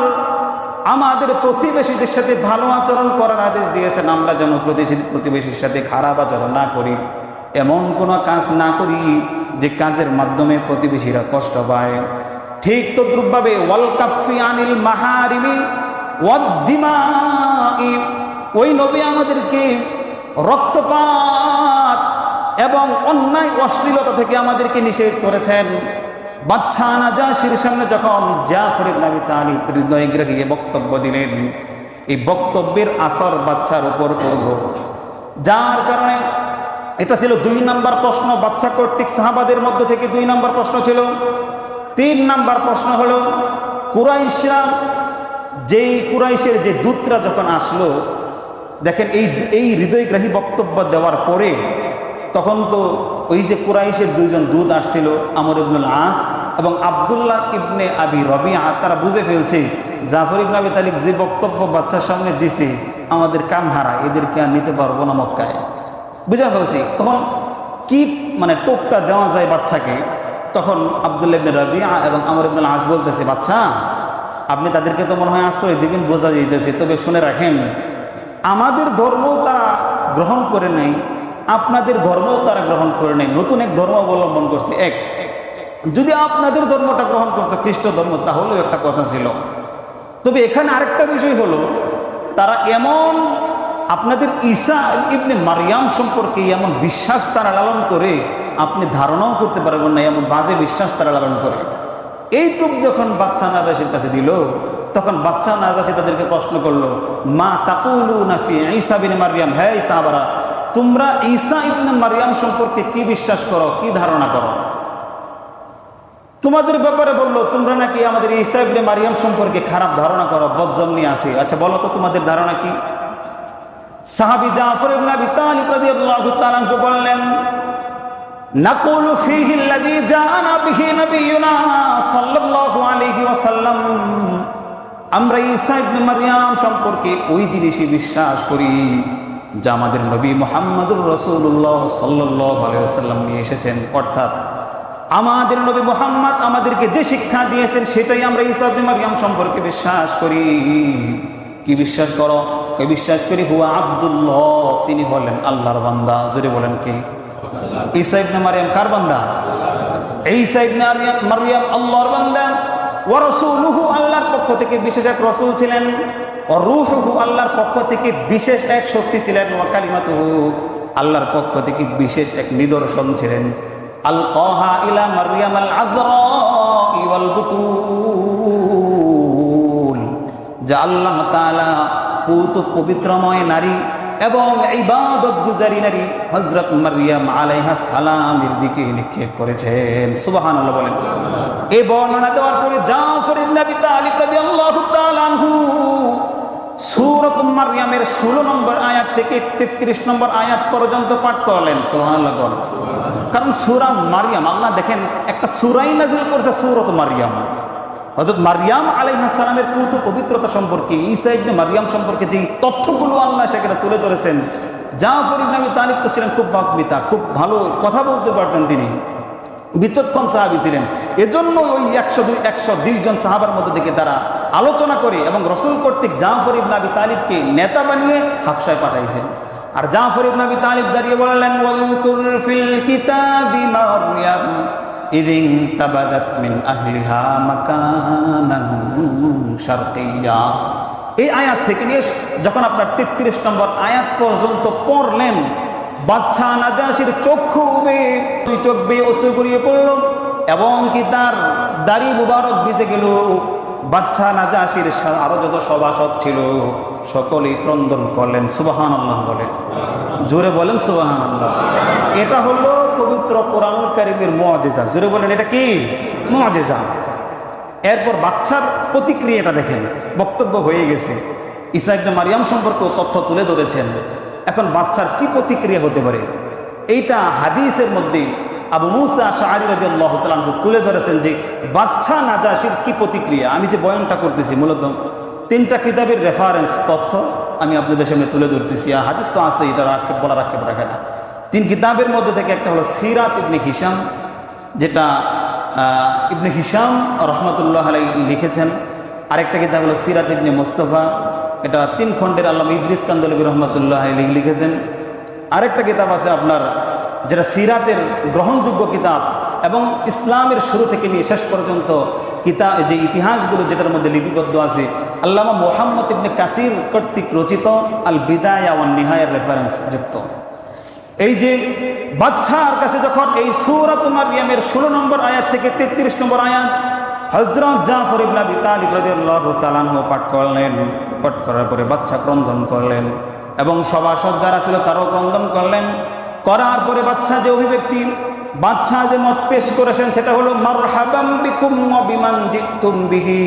আমাদের প্রতিবেশীদের সাথে ভালো আচরণ করার আদেশ দিয়েছেন। আমরা যেন প্রতিবেশীর সাথে খারাপ আচরণ না করি, এমন কোনো কাজ না করি যে কাজের মাধ্যমে প্রতিবেশীরা কষ্ট পায়। ঠিক তদ্রূপভাবে ওয়াল কাফি আনিল মাহারিমি ওয়াদ দিমাই, ওই নবী আমাদেরকে রক্তপাত এবং অন্যায় অশ্লীলতা থেকে আমাদেরকে নিষেধ করেছেন। বাদশা নাজাশির সামনে যখন জাফর ইবনে আবি তালিব হৃদয়গ্রাহী বক্তব্য দিলেন, এই বক্তব্যের আসর বাচ্চার উপর পড়ল, যার কারণে এটা ছিল 2 নম্বর প্রশ্ন। বাচ্চা কর্তৃক সাহাবাদের মধ্য থেকে 2 নম্বর প্রশ্ন ছিল। 3 নম্বর প্রশ্ন হলো, কুরাইশরা, যেই কুরাইশের যে দূতরা যখন আসলো, দেখেন এই হৃদয়গ্রাহী বক্তব্য দেওয়ার পরে তখন তো ওই যে কুরাইশের 2 জন দূত আসছিল, আমর ইবনুল আস এবং আব্দুল্লাহ ইবনে আবি রবিআ, তারা বুঝে ফেলছে জাফর ইবনে আবি তালিব যে বক্তব্য বাচ্চার সামনে দিছে, আমাদের কান হারা, এদেরকে আর নিতে পারবো না মক্কায়, বুঝে ফেলছি। তখন কি মানে টোপটা দেওয়া যায় বাচ্চাকে? তখন আব্দুল্লাহ ইবনে রবিআ এবং আমর ইবনুল আস বলতেছে, বাচ্চা আপনি তাদেরকে তো মনে হয় আশ্রয় দিবেন, বোঝা যাইতেছে, তবে শুনে রাখেন, আমাদের ধর্ম তারা গ্রহণ করে নাই, আপনাদের ধর্মও তারা গ্রহণ করে নাই, নতুন এক ধর্ম অবলম্বন করছে। যদি আপনাদের ধর্মটা গ্রহণ করতো, খ্রিস্ট ধর্ম, তাহলেও একটা কথা ছিল। তবে এখানে আরেকটা বিষয় হলো, তারা এমন আপনাদের ঈসা ইবনে মারিয়াম সম্পর্কে এমন বিশ্বাস তারা লালন করে, আপনি ধারণাও করতে পারবেন না, এমন বাজে বিশ্বাস তারা লালন করে। এইটুক যখন বাচ্চা নাজাশির কাছে দিল, তখন বাচ্চা নাজাশি তাদেরকে প্রশ্ন করলো, মা তাকুলুনা ফি ঈসা ইবনে মারিয়াম, হে সাহাবারা, তোমরা ঈসা ইবনে মারিয়াম সম্পর্কে কি বিশ্বাস করো, কি ধারণা করো? তোমাদের ব্যাপারে বললো তোমরা নাকি আমাদের ঈসা ইবনে মারিয়াম সম্পর্কে খারাপ ধারণা করো, বজ্জন নিয়ে আসে। আচ্ছা বলো তো তোমাদের ধারণা কি? সাহাবী জাফর ইবনে আবি তালিব রাদিয়াল্লাহু তাআলা আনহু বললেন, নাকুলু ফীহি আল্লাযী জাআনা বিহি নবিয়ুনা সাল্লাল্লাহু আলাইহি ওয়াসাল্লাম, আমরা ঈসা ইবনে মারিয়াম সম্পর্কে ওই জিনিসই বিশ্বাস করি যা আমাদের নবী মুহাম্মদুর রাসূলুল্লাহ সাল্লাল্লাহু আলাইহি ওয়াসাল্লাম নিয়ে এসেছেন। অর্থাৎ আমাদের নবী মুহাম্মদ আমাদেরকে যে শিক্ষা দিয়েছেন সেটাই আমরা ঈসা ইবনে মারিয়াম সম্পর্কে বিশ্বাস করি। কি বিশ্বাস করো? বিশ্বাস করি হুয়া আব্দুল্লাহ, তিনি হলেন আল্লাহর বান্দা। জোরে বলেন কি? ঈসা ইবনে মারিয়াম কার বান্দা? ঈসা ইবনে মারিয়াম আল্লাহর বান্দা। ওয়া রাসূলুহু, আল্লাহর পক্ষ থেকে বিশেষ এক রাসূল ছিলেন। ওয়া রূহুহু, আল্লাহর পক্ষ থেকে বিশেষ এক শক্তি ছিলেন। ওয়া কালিমাতুহু, আল্লাহর পক্ষ থেকে বিশেষ এক নিদর্শন ছিলেন। আলকাহা ইলা মারইয়াম আল আযরা ওয়াল বুতুল, যা আল্লাহ তাআলা পবিত্রময় নারী এবং ইবাদত গুজারি নারী হযরত মারইয়াম আলাইহিস সালামের দিকে নিক্ষেপ করেছেন। সুবহানাল্লাহ বলেন। এই বর্ণনা দেওয়ার পরে জাফর ইবনে আবি তালিব রাদিয়াল্লাহু তাআলা আনহু সূরাত মারইয়ামের 16 নম্বর আয়াত থেকে 33 নম্বর আয়াত পর্যন্ত পাঠ করলেন। সুবহানাল্লাহ। কারণ সূরা মারইয়াম, আল্লাহ দেখেন একটা সূরাই নাযিল করেছে সূরাত মারইয়াম। হযরত মারইয়াম আলাইহিস সালামের পুত পবিত্রতা সম্পর্কে, ঈসা ইবনে মারইয়াম সম্পর্কে যে তথ্যগুলো আল্লাহ সেখানে তুলে ধরেছেন। জাফর ইবনে আবি তালিব তো ছিলেন খুব বাকবিতা, খুব ভালো কথা বলতে পারতেন, তিনি বিচক্ষণ সাহাবী ছিলেন। এজন্য ওই 102 জন সাহাবার মধ্যে থেকে তারা আলোচনা করে এবং রাসূল কর্তৃক জাফর ইবনে আবি তালিবকে নেতা বানিয়ে হাবশায় পাঠাইছেন। আর জাফর ইবনে আবি তালিব দাঁড়িয়ে বললেন, ওয়াযকুর ফিল কিতাবি মারইয়াম ইদিন তাবাদাত মিন আহলিহা মাকানান শারকিয়্যা। এই আয়াত থেকে নিয়ে যখন আপনার 33 নম্বর আয়াত পর্যন্ত পড়লেন, বাদশা নাজাশির চক্ষু বেয়ে চোখ বেয়ে অশ্রু গড়িয়ে পড়ল এবং কি তার দাড়ি মুবারক ভিজে গেল। বাদশা নাজাশির আরো যত সভাসদ ছিল সকলেই ক্রন্দন করলেন। সুবহানাল্লাহ বলে, জোরে বলেন সুবহানাল্লাহ। এটা হলো পবিত্র কোরআনুল কারীমের মুআজিজা। জোরে বলেন, এটা কি মুআজিজা। এরপর বাদশার প্রতিক্রিয়াটা দেখেন, বক্তব্য হয়ে গেছে, ঈসা ইবনে মারইয়াম সম্পর্কে তথ্য তুলে ধরেছেন। এখন বাদশার কি প্রতিক্রিয়া হতে পারে, এইটা হাদিসের মধ্যে আবু মুসা আশআরী রাদিয়াল্লাহু তাআলা আনহু তুলে ধরেছেন যে বাদশা নাজাশির কি প্রতিক্রিয়া। আমি যে বয়ানটা করতেছি মূলত 3টা কিতাবের রেফারেন্স তথ্য আমি আপনাদের সামনে তুলে ধরতেছি। আর হাদিস তো আছে, এটা বলার আক্ষেপ রাখে না। 3 কিতাবের মধ্যে থেকে একটা হলো সিরাত ইবনে হিশাম, যেটা ইবনে হিশাম রহমতুল্লাহ আলাইহি লিখেছেন। আরেকটা কিতাব হলো সিরাত ইবনে মুস্তাফা, এটা 3 খণ্ডের আল্লামা ইদ্রিস কান্দলবী রহমতুল্লাহ আলাইহি লিখেছেন। আরেকটা কিতাব আছে আপনার, যেটা সিরাতের গ্রহণযোগ্য কিতাব এবং ইসলামের শুরু থেকে নিয়ে শেষ পর্যন্ত কিতাব যে ইতিহাসগুলো যেটার মধ্যে লিপিবদ্ধ আছে, আল্লামা মুহাম্মদ ইবনে কাসির কর্তৃক রচিত আল বিদায়া ওয়ান নিহায়ার রেফারেন্স যুক্ত। এই যে বাদশার কাছে যখন এই সূরাত মারইয়ামের 16 নম্বর আয়াত থেকে 33 নম্বর আয়াত হযরত জাফর ইবনে আবি তালিব রাদিয়াল্লাহু তাআলা আনহু পাঠ করলেন, পাঠ করার পরে বাদশা ক্রন্দন করলেন এবং সভাসদ যারা ছিল তারাও ক্রন্দন করলেন। করার পরে বাদশা যে অভিব্যক্তি, বাদশা যে মত পেশ করেছেন সেটা হলো মারহাবাম বিকুম ওয়া বিমান জিতুম বিহি,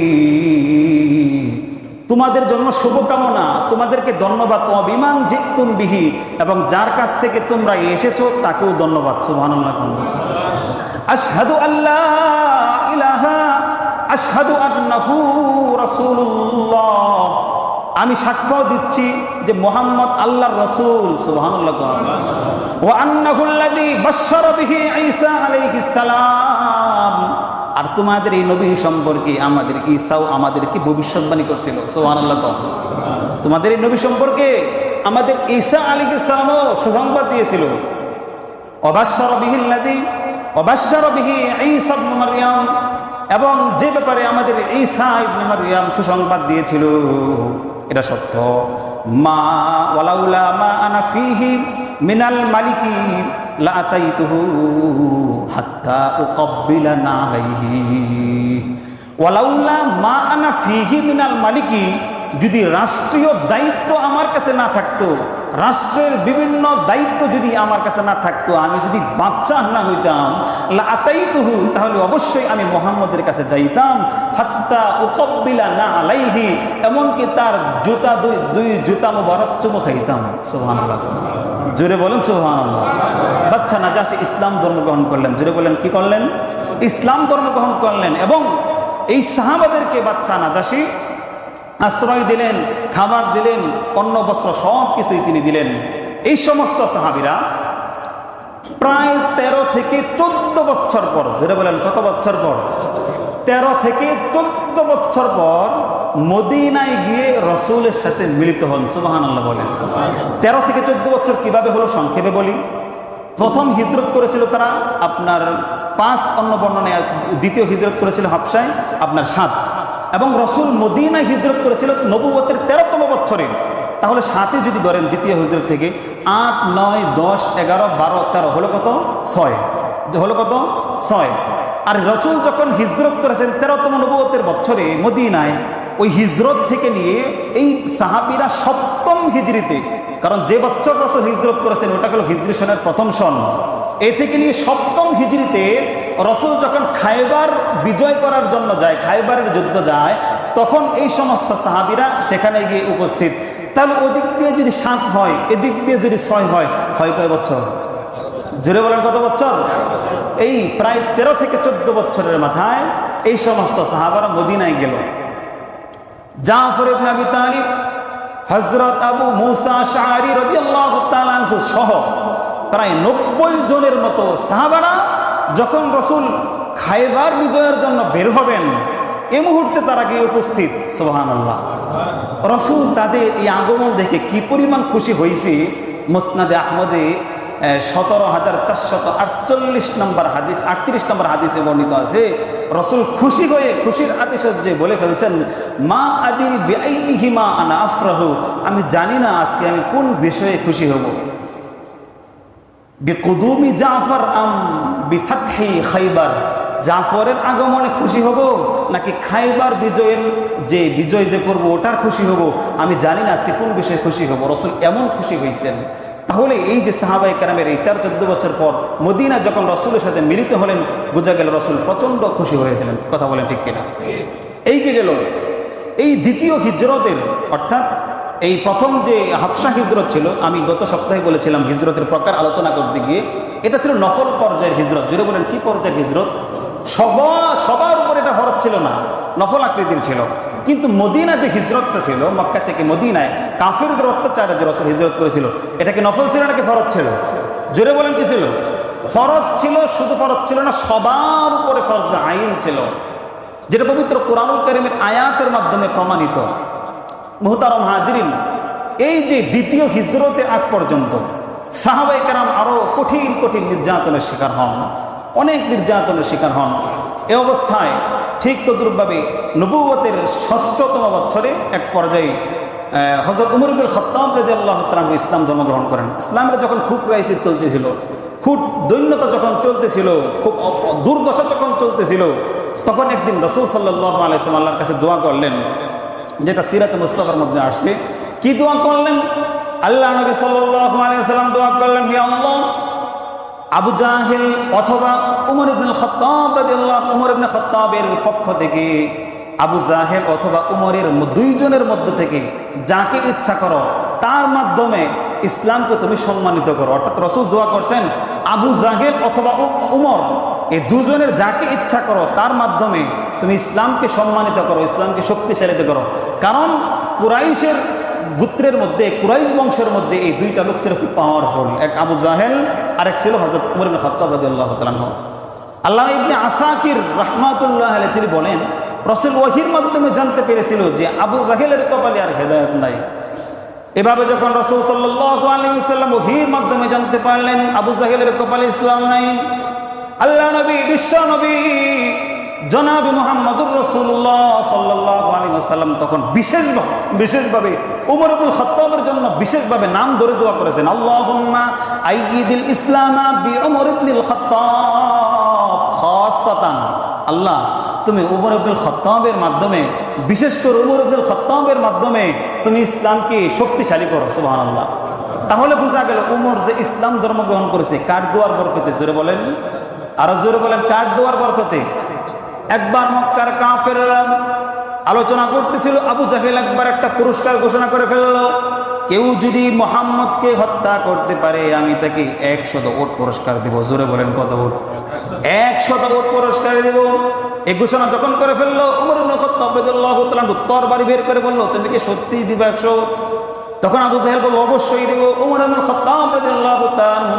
তোমাদের জন্য শুভকামনা, তোমাদেরকে ধন্যবাদ। ওয়া বিমান জিতুম বিহি, এবং যার কাছ থেকে তোমরা এসেছো তাকেও ধন্যবাদ। সুবহানাল্লাহ। আশহাদু আল্লা ইলাহা আশহাদু আন্নাহু রাসূলুল্লাহ, আমি সাক্ষ্য দিচ্ছি যে মুহাম্মদ আল্লাহর রাসূল। সুবহানাল্লাহ। ওয়া আন্নাহুল্লাযী বাশশারা বিহি ঈসা আলাইহিস সালাম, আর তোমাদের এই নবী সম্পর্কে আমাদের ঈসাও আমাদেরকে ভবিষ্যৎবাণী করছিল। সুবহানাল্লাহ। তোমাদের এই নবী সম্পর্কে আমাদের ঈসা আলাইহিস সালামও সুসংবাদ দিয়েছিল। ওয়াবাশশারা বিহিল্লাযী ওয়াবাশশারা বিহি ঈসা ইবনে মারইয়াম, এবং যে ব্যাপারে আমাদের ঈসা ইবনে মারইয়াম সুসংবাদ দিয়েছিল এটা সত্য। মা ওয়ালাউলা মা আনা ফিহি মিনাল মালিকি লা আতাইতুহু হাত্তা উকাব্বিলা নালাইহি। ওয়ালাউলা মা আনা ফিহি মিনাল মালিকি, যদি রাষ্ট্রীয় দায়িত্ব আমার কাছে না থাকতো, রাষ্ট্রের বিভিন্ন দায়িত্ব যদি আমার কাছে না থাকতো, আমি যদি বাচ্চা না হইতাম, লা আতাইতুহু, তাহলে অবশ্যই আমি মুহাম্মদের কাছে যাইতাম, হাত্তা উকাব্বিলা নালাইহি, এমনকি তার জুতা দুই জুতা মুবারক চুমু খাইতাম। সুবহানাল্লাহ। জোরে বলেন সুবহানাল্লাহ। বাদশা নাজাশী ইসলাম ধর্ম গ্রহণ করলেন। জোরে বলেন, কি করলেন? ইসলাম ধর্ম গ্রহণ করলেন। এবং এই সাহাবাদেরকে বাদশা নাজাশী আশ্রয় দিলেন, খাবার দিলেন, অন্ন বস্ত্র সব কিছুই তিনি দিলেন। এই সমস্ত সাহাবীরা প্রায় 13 থেকে 14 বছর পর, জোরে বলেন কত বছর পর? 13 থেকে 14 বছর পর মদিনায় গিয়ে রাসূলের সাথে মিলিত হন। সুবহানাল্লাহ বলেন। 13 থেকে 14 বছর কিভাবে হলো সংক্ষেপে বলি। প্রথম হিজরত করেছিল তারা আপনার 5, অন্য বর্ণনায় দ্বিতীয় হিজরত করেছিল হাবশায় আপনার 7, এবং রাসূল মদিনায় হিজরত করেছিল নবুয়তের 13তম বছরে। তাহলে 7 যদি ধরেন দ্বিতীয় হিজরত থেকে, 8, 9, 10, 11, 12, 13 হলো কত? 6 হলো কত? 6। আর রাসূল যখন হিজরত করেছেন 13তম নবুয়তের বছরে মদিনায়, ওই হিজরত থেকে নিয়ে এই সাহাবীরা 7ম হিজরিতে, কারণ যে বছর রাসূল হিজরত করেছেন ওটা হলো হিজরি সনের প্রথম সন, এ থেকে নিয়ে 7ম হিজরিতে রাসূল যখন খায়বার বিজয় করার জন্য যায়, খায়বারের যুদ্ধ যায়, তখন এই সমস্ত সাহাবীরা সেখানে গিয়ে উপস্থিত। তাহলে ওদিক দিয়ে যদি 7 হয়, এদিক দিয়ে যদি 6 হয়, হয় কয় বছর? জোরে বলেন কত বছর? এই প্রায় 13 থেকে 14 বছরের মাথায় এই সমস্ত সাহাবারা মদিনায় গেল। জাফর ইবনে আবি তালিব, হযরত আবু মুসা আশআরী রাদিয়াল্লাহু তাআলা আনহু সহ প্রায় 90 জনের মতো সাহাবারা যখন রাসূল খায়বার বিজয়ের জন্য বের হবেন, এই মুহূর্তে তারা গিয়ে উপস্থিত। সুবহানাল্লাহ। রাসূল তাদের এই আগমন দেখে কি পরিমাণ খুশি হয়েছে, মুসনাদে আহমদে 17,448 নম্বর হাদিস, 38 নম্বর হাদিসে বর্ণিত আছে, রাসূল খুশি হয়ে খুশির আতিশয্যে বলে ফেলছেন, মা আদিরি বিআইহিমা আনা আফরাহু, আমি জানি না আজকে আমি কোন বিষয়ে খুশি হব, বিকুদুমি জাফর আম বিফাতহি খায়বার, জাফরের আগমনে খুশি হব নাকি খায়বার বিজয়ের যে বিজয় যে করব ওটার খুশি হব, আমি জানি না আজকে কোন বিষয়ে খুশি হব। রাসূল এমন খুশি হয়েছেন। তাহলে এই যে সাহাবায়ে কেরামের এই 13-14 বছর পর মদিনা যখন রাসূলের সাথে মিলিত হলেন, বোঝা গেল রাসূল প্রচণ্ড খুশি হয়েছিলেন। কথা বলেন ঠিক কিনা? এই যে গেল এই দ্বিতীয় হিজরতের, অর্থাৎ এই প্রথম যে হাবশা হিজরত ছিল, আমি গত সপ্তাহে বলেছিলাম হিজরতের প্রকার আলোচনা করতে গিয়ে, এটা ছিল নফল পর্যায়ের হিজরত। জোরে বলেন কি পর্যায়ের হিজরত? সবার উপর এটা ফরজ ছিল না, নফল আকৃতির ছিল। কিন্তু মদিনা যে হিজরতটা ছিল, মক্কা থেকে মদিনায় কাফিরদের অত্যাচারে যে রাসূল হিজরত করেছিল, এটা কি নফল ছিল নাকি ফরজ ছিল? জোরে বলেন কি ছিল? ফরজ ছিল। শুধু ফরজ ছিল না, সবার উপরে ফরজ আইন ছিল, যেটা পবিত্র কোরআনুল কারীমের আয়াতের মাধ্যমে প্রমাণিত। মুহতারাম হাজিরিন, এই যে দ্বিতীয় হিজরতের আগ পর্যন্ত সাহাবায়ে কেরাম আরো কঠিন কঠিন নির্যাতনের শিকার হন, অনেক নির্যাতনের শিকার হন। এ অবস্থায় ঠিক তদ্রুপভাবে নবুয়তের 6ষ্ঠতম বছরে এক পর্যায়ে হযরত উমর ইবনুল খাত্তাব রাদিয়াল্লাহু তাআলা ইসলাম জন্মগ্রহণ করেন। ইসলামের যখন খুব ক্রাইসিস চলতেছিল, খুব দৈন্যতা যখন চলতেছিল, খুব দুর্দশা যখন চলতেছিল, তখন একদিন রাসূল সাল্লাল্লাহু আলাইহি ওয়াসাল্লাম আল্লাহর কাছে দোয়া করলেন, যেটা সিরাতে মুস্তাফার মধ্যে আসছে। কি দোয়া করলেন? আল্লাহ নবী সাল্লাল্লাহু আলাইহি ওয়াসাল্লাম দোয়া করলেন, হে আল্লাহ, আবু জাহেল অথবা উমর ইবনুল খাত্তাব রাদিয়াল্লাহু, উমর ইবনে খাত্তাবের পক্ষ থেকে আবু জাহেল অথবা উমরের দুইজনের মধ্যে থেকে যাকে ইচ্ছা করো তার মাধ্যমে ইসলামকে তুমি সম্মানিত করো। অর্থাৎ রাসূল দোয়া করছেন, আবু জাহেল অথবা উমর, এই দুজনের যাকে ইচ্ছা করো তার মাধ্যমে তুমি ইসলামকে সম্মানিত করো, ইসলামকে শক্তিশালিত করো। কারণ কুরাইশের গোত্রের মধ্যে, কুরাইশ বংশের মধ্যে এই দুইটা লোক ছিল খুব পাওয়ারফুল, এক আবু জাহেল আর এক ছিল হযরত উমর ইবনে খাত্তাব রাদিয়াল্লাহু তাআলা আনহু। আল্লামা ইবনে আসাকির রাহমাতুল্লাহ আলাইহি তিনি বলেন, রাসূল ওহীর মাধ্যমে জানতে পেরেছিল যে আবু জাহেলের কপালে আর হেদায়েত নাই। এভাবে যখন রাসূল সাল্লাল্লাহু আলাইহি ওয়াসাল্লাম ওহীর মাধ্যমে জানতে পারলেন আবু জাহেলের কপালে ইসলাম নাই, আল্লাহ নবী, বিশ্ব নবী জনাব মুহাম্মদুর রাসূলুল্লাহ সাল্লাল্লাহু আলাইহি ওয়াসাল্লাম তখন বিশেষভাবে উমর ইবনুল খাত্তাবের জন্য বিশেষভাবে নাম ধরে দোয়া করেছেন, আল্লাহুম্মা আইয়িদিল ইসলামা বিউমর ইবনুল খাত্তাব খাসাতান। আল্লাহ, তুমি উমর ইবনুল খাত্তাবের মাধ্যমে, বিশেষ করে উমর ইবনুল খাত্তাবের মাধ্যমে তুমি ইসলামকে শক্তিশালী করো। সুবহানাল্লাহ। তাহলে বোঝা গেল উমর যে ইসলাম ধর্ম গ্রহণ করেছে কার দোয়ার বরকতে? জোরে বলেন, আরো জোরে বলেন, কার দোয়ার বরকতে? একবার মক্কার কাফেররা আলোচনা করতেছিল, আবু জাহেল একবার একটা পুরস্কার ঘোষণা করে ফেলল, কেউ যদি মুহাম্মদকে হত্যা করতে পারে আমি তাকে 100 উট পুরস্কার দিব। জোরে বলেন কত উট? 100 উট পুরস্কার দিব। এই ঘোষণা যখন করে ফেললো, উমর ইবনে খাত্তাব রাদিয়াল্লাহু তাআলা তরবারি বের করে বলল, তুমি কি সত্যিই দিবা 100 উট? তখন আবু জাহেল বলল, অবশ্যই দেব। উমর ইবনে খাত্তাব রাদিয়াল্লাহু তাআলা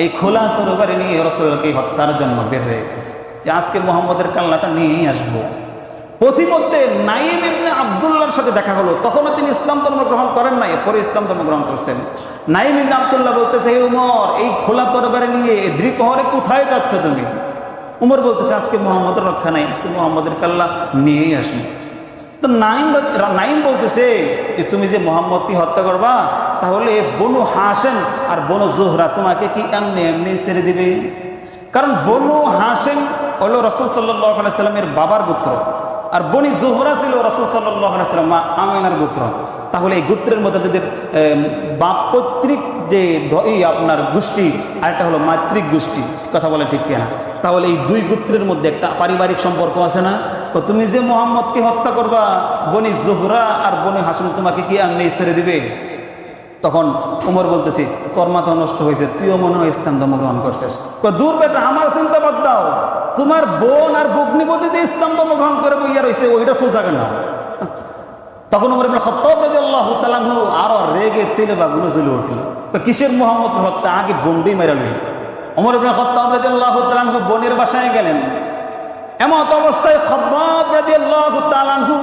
এই খোলা তরবারি নিয়ে রাসূলকে হত্যার জন্য বের হয়ে গেছে, যে আজকে মুহাম্মদের কাল্লাটা নিয়েই আসবো। পথিমধ্যে নাঈম ইবনে আব্দুল্লাহর সাথে দেখা হলো, তখনও তিনি ইসলাম ধর্ম গ্রহণ করেন নাই, পরে ইসলাম ধর্ম গ্রহণ করছেন। নাঈম ইবনে আব্দুল্লাহ বলতেছে, হে উমর, এই খোলা তরবারি নিয়ে দ্বিপ্রহরে কোথায় যাচ্ছ তুমি? উমর বলতেছে, আজকে মুহাম্মদের রক্ষা নাই, আজকে মুহাম্মদের কাল্লা নিয়েই আসবো। তো নাঈম বলতেছে যে তুমি যে মুহাম্মদকে হত্যা করবা, তাহলে বনু হাশেম আর বনু জোহরা তোমাকে কি এমনি এমনি ছেড়ে দিবে? কারণ বনু হাশেম হলো রাসূল সাল্লাল্লাহু আলাইহি ওয়াসাল্লামের বাবার গোত্র, আর বনি জোহরা ছিল রাসূল সাল্লাল্লাহু আলাইহি ওয়াসাল্লাম মা আমিনার গোত্র। তাহলে এই গোত্রের মধ্যে তাদের বাপ পৈতৃক যে আপনার গোষ্ঠী, আর একটা হলো মাতৃক গোষ্ঠী। কথা বলে ঠিক কিনা? তাহলে এই দুই গোত্রের মধ্যে একটা পারিবারিক সম্পর্ক আছে না? তুমি যে মুহাম্মদকে হত্যা করবা, বনি জোহরা আর বনি হাসিম তোমাকে কি আর নেই ছেড়ে দিবে? তখন উমর বলতেছি, তোর মাথা নষ্ট হয়েছে, তুইও মনে হয় ইসলাম ধর্ম গ্রহণ করছিস। দূর বেটা, আমার চিন্তা বাদ দাও, তোমার বোন আর ভগ্নিপতি যে ইসলাম ধর্ম গ্রহণ করে বইয়া রয়েছে ওইটা খোঁজাবে না। তখন উমর ইবনে খাত্তাব রাদিয়াল্লাহু তাআলা আনহু আরো রেগে তেলে বাগুনে জ্বলে উঠল। কিসের মুহাম্মদ হত্যা, আগে বোনটাই মেরা লই। উমর ইবনে খাত্তাব রাদিয়াল্লাহু তাআলা আনহু বোনের বাসায় গেলেন। এমত অবস্থায় খাব্বাব রাদিয়াল্লাহু তাআলা আনহু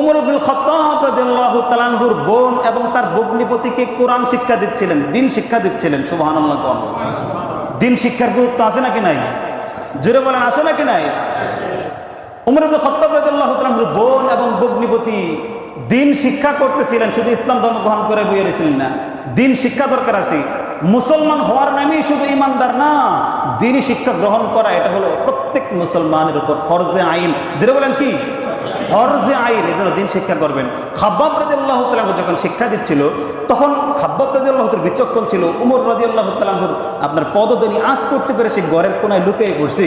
উমর ইবনে খাত্তাব রাদিয়াল্লাহু তাআলা আনহুর বোন এবং তার ভগ্নিপতিকে কোরআন শিক্ষা দিচ্ছিলেন, দিন শিক্ষা দিচ্ছিলেন। সুবহানাল্লাহ। দিন শিক্ষার গুরুত্ব আছে নাকি নাই? জোরে বলেন, আছে নাকি নাই? উমর ইবনে খাত্তাব রাদিয়াল্লাহু তাআলা আনহুর বোন এবং ভগ্নিপতি দিন শিক্ষা করতেছিলেন, শুধু ইসলাম ধর্ম গ্রহণ করে বইয়ে রয়েছিলেন না। দিন শিক্ষা দরকার আছে। মুসলমান হওয়ার নামেই শুধু ইমানদার না, দিনই শিক্ষা গ্রহণ করা এটা হলো প্রত্যেক মুসলমানের উপর ফরজে আইন। যেটা বলেন কি ফরজে আইন, এজন্য দিন শিক্ষা করবেন। খাব্বাব রাদিয়াল্লাহু তাআলা আনহু যখন শিক্ষা দিচ্ছিল তখন খাব্বাব রাদিয়াল্লাহু তাআলা বিচক্ষণ ছিল। উমর রাদিয়াল্লাহু তাআলা আনহুর আপনার পদধ্বনি আজ করতে পেরে সে ঘরের কোনায় লুকিয়ে পড়ছে।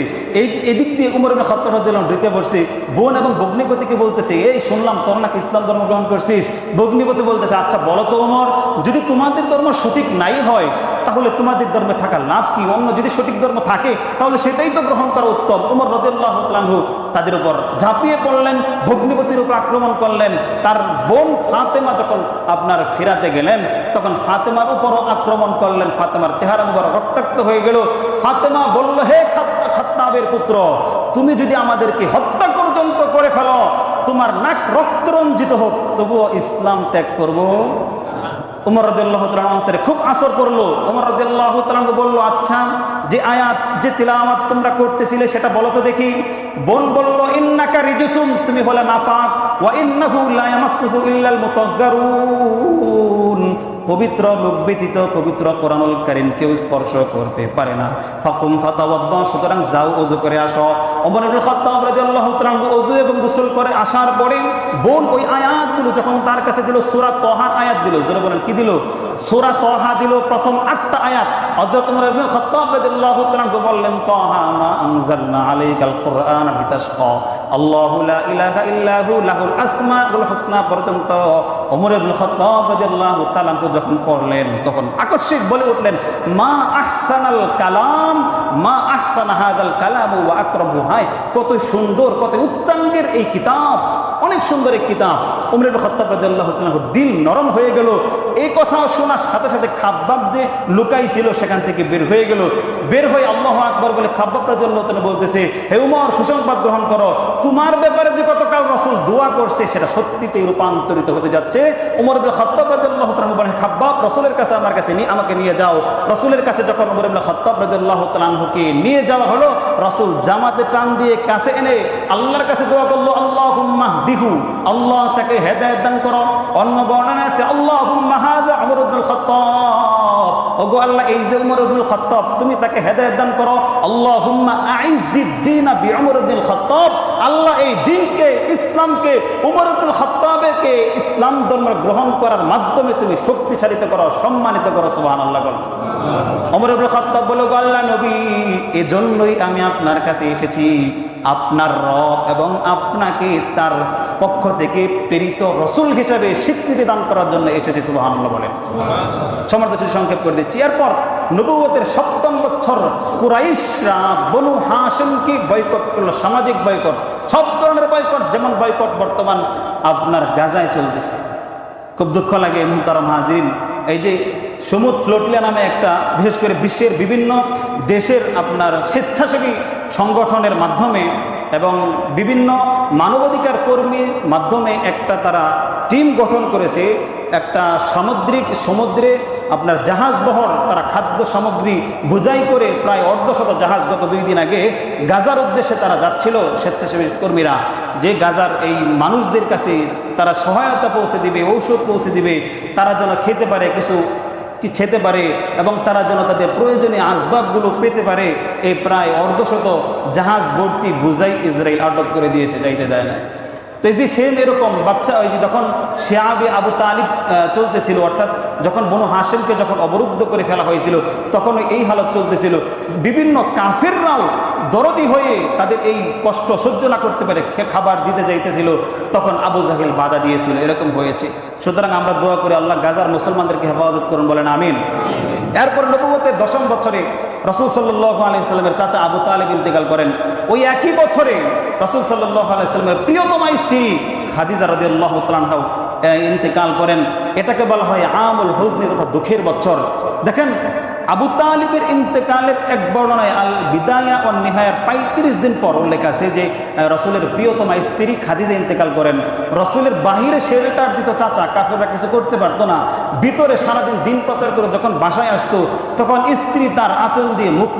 এদিক দিয়ে উমর ইবনে খাত্তাব রাদিয়াল্লাহু আনহু ঢুকে পড়ছে। বোন এবং ভগ্নিপতিকে বলতেছে, এই শুনলাম তোর নাকি ইসলাম ধর্ম গ্রহণ করছিস। ভগ্নিপতি বলতেছে, আচ্ছা বলো তো উমর, যদি তোমাদের ধর্ম সঠিক নাই হয় তাহলে তোমাদের ধর্মে থাকার লাভ কি? অন্য যদি সঠিক ধর্ম থাকে তাহলে সেটাই তো গ্রহণ করা উত্তম। উমর রাদিয়াল্লাহু তাআলা আনহু তাদের উপর ঝাঁপিয়ে পড়লেন, ভগ্নিপতির উপর আক্রমণ করলেন। তার বোন ফাতেমা যখন আপনার ফেরাতে গেলেন তখন ফাতেমার উপরও আক্রমণ করলেন। ফাতেমার চেহারা মুবারক রক্তাক্ত হয়ে গেল। ফাতেমা বলল, হে খাত্তাবের পুত্র, তুমি যদি আমাদেরকে হত্যা পর্যন্ত করে ফেলো, তোমার নাক রক্তরঞ্জিত হোক, তবুও ইসলাম ত্যাগ করব। উমর রাদিয়াল্লাহু তাআলা অন্তরে খুব আসর পড়লো। উমর রাদিয়াল্লাহু তাআলা বলল, আচ্ছা যে আয়াত যে তিলাওয়াত তোমরা করতেছিলে সেটা বলো তো দেখি। বোন বলল, ইন্নাকা রিজসুম, তুমি হলে নাপাক, ওয়া ইন্নাহু লা ইয়ামাসসুহু ইল্লাল মুতাহহারুন, পবিত্র লোক ব্যতীত পবিত্র কোরআনুল কারীম কেউ স্পর্শ করতে পারে না। ফাকুম ফাতাওয়াদ্দা, সুতরাং যাও ওযু করে আসো। ওমর ইবনে খাত্তাব রাদিয়াল্লাহু তাআলা ওযু এবং গোসল করে আসার পরে বোন ওই আয়াতগুলো যখন তার কাছে দিল, সূরা তাহার আয়াত দিল। জোরে বলেন, কি দিল? সূরা তাহা দিল, প্রথম 8টা আয়াত। হযরত ওমর ইবনে খাত্তাব রাদিয়াল্লাহু তাআলা বললেন, তাহা মা আনজালনা আলাইকাল কুরআনা লিতাশকা, আল্লাহু লা ইলাহা ইল্লা হু লাহুল আসমাউল হুসনা পর্যন্ত ওমর ইবনে খাত্তাব রাদিয়াল্লাহু তাআলা যখন পড়লেন তখন আকস্মিক বলে উঠলেন, মা আহসানাল কালাম, মা আহসানা হাযাল কালাম ওয়া আকরামহু, হায় কত সুন্দর, কত উচ্চাঙ্গের এই কিতাব, অনেক সুন্দর এই কিতাব। ওমর ইবনে খাত্তাব রাদিয়াল্লাহু তাআলা দিল নরম হয়ে গেল। এই কথা শোনার সাথে সাথে খাব্বাব যে লুকাই ছিল সেখান থেকে বের হয়ে গেল। বের হয়ে আল্লাহু আকবার বলে খাব্বাব রাদিয়াল্লাহু তাআলা বলতেছে, হে উমর, সুসংবাদ গ্রহণ করো, তোমার ব্যাপারে যে গতকাল রাসূল দোয়া করছে সেটা সত্যিতেই রূপান্তরিত হতে যাচ্ছে। ওমর ইবনে খাত্তাব রাদিয়াল্লাহু তাআলা বলেন, খাব্বাব, রাসূলের কাছে আমার কাছে আমাকে নিয়ে যাও। রাসূলের কাছে যখন ওমর ইবনে খাত্তাব রাদিয়াল্লাহু তাআলা আনহুকে নিয়ে যাওয়া হলো, রাসূল জামাতে টান দিয়ে কাছে এনে আল্লাহর কাছে দোয়া করলো, আল্লাহুম্মা হদিহু, আল্লাহ তাকে হেদায়েত দান করো। অন্য বর্ণনায় আছে, আল্লাহুম্মা হাযা ওমর ইবনুল খাত্তাব, ওগো আল্লাহ, এই যে ওমর ইবনুল খাত্তাব, তুমি তাকে হেদায়েত দান করো। আল্লাহুম্মা আইজ্জিদ দীনা বিউমর ইবনুল খাত্তাব, আল্লাহ এই দ্বীনকে, ইসলামকে, ওমর ইবনুল খাত্তাবকে ইসলাম ধর্ম গ্রহণ করার মাধ্যমে তুমি শক্তিশালিত করো, সম্মানিত করো। সুবহানাল্লাহ। ওমর ইবনুল খাত্তাব বলে, আল্লাহ নবী, এজন্যই আমি আপনার কাছে এসেছি, আপনার রব এবং আপনাকে তার পক্ষ থেকে প্রেরিত রাসূল হিসেবে স্বীকৃতি দান করার জন্য এসেছি। সুবহানাল্লাহ বলেন। সমর্থ সংক্ষেপ করে দিচ্ছি। এরপর নবুয়তের 7ম বছর কুরাইশরা বনু হাশিমকে বয়কট করলো, সামাজিক বয়কট, সব ধরনের বয়কট, যেমন বয়কট বর্তমান আপনার গাজায় চলতেছে। খুব দুঃখ লাগে মুহতারাম হাজিরিন, এই যে সমুদ ফ্লোটিলা নামে একটা, বিশেষ করে বিশ্বের বিভিন্ন দেশের আপনার স্বেচ্ছাসেবী সংগঠনের মাধ্যমে এবং বিভিন্ন মানবাধিকার কর্মীর মাধ্যমে একটা তারা টিম গঠন করেছে। একটা সমুদ্রে আপনার জাহাজ বহর, তারা খাদ্য সামগ্রী বোঝাই করে প্রায় অর্ধশত জাহাজ গত 2 দিন আগে গাজার উদ্দেশ্যে তারা যাচ্ছিল। স্বেচ্ছাসেবী কর্মীরা যে গাজার এই মানুষদের কাছে তারা সহায়তা পৌঁছে দিবে, ঔষধ পৌঁছে দিবে, তারা যেন খেতে পারে, কিছু খেতে পারে এবং তারা যেন তাদের প্রয়োজনীয় আসবাবগুলো পেতে পারে। এই প্রায় অর্ধশত জাহাজ ভর্তি বোঝাই ইসরায়েল আটক করে দিয়েছে, যাইতে দেয় না। তো এই যে সেম এরকম বাচ্চা, ওই যে যখন শিয়াবে আবু তালিব চলতেছিল, অর্থাৎ যখন বনু হাশিমকে যখন অবরুদ্ধ করে ফেলা হয়েছিল তখন এই হালত চলতেছিল, বিভিন্ন কাফেররাও দরদি হয়ে তাদের এই কষ্ট সহ্য না করতে পারে খাবার দিতে যাইতেছিল, তখন আবু জাহেল বাধা দিয়েছিল, এরকম হয়েছে। সুতরাং আমরা দোয়া করি আল্লাহ গাজার মুসলমানদেরকে হেফাজত করুন, বলেন আমিন। এরপর নবুয়তের 10ম বছরে রাসূল সাল্লাল্লাহু আলাইহি সাল্লামের চাচা আবু তালিব ইন্তেকাল করেন। ওই একই বছরে রাসূল সাল্লাল্লাহু আলাইহি সাল্লামের প্রিয়তমা স্ত্রী খাদিজা রাদিয়াল্লাহু তাআলা আনহা ইন্তেকাল করেন। এটাকে বলা হয় আমুল হুজনি, তথা দুঃখের বছর। দেখেন আবু তালিবের ইন্তেকালের এক বর্ণনায় আল বিদায়া ও নিহায়ার 35 দিন পর উল্লেখ আছে যে রসুলের প্রিয়তমা স্ত্রী খাদিজা ইন্তেকাল করেন। রসুলের বাহিরে শেল্টার দিত চাচা, কাফেররা কিছু করতে পারতো না, ভিতরে সারাদিন দিন প্রচার করে যখন বাসায় আসতো তখন স্ত্রী তার আঁচল দিয়ে মুখ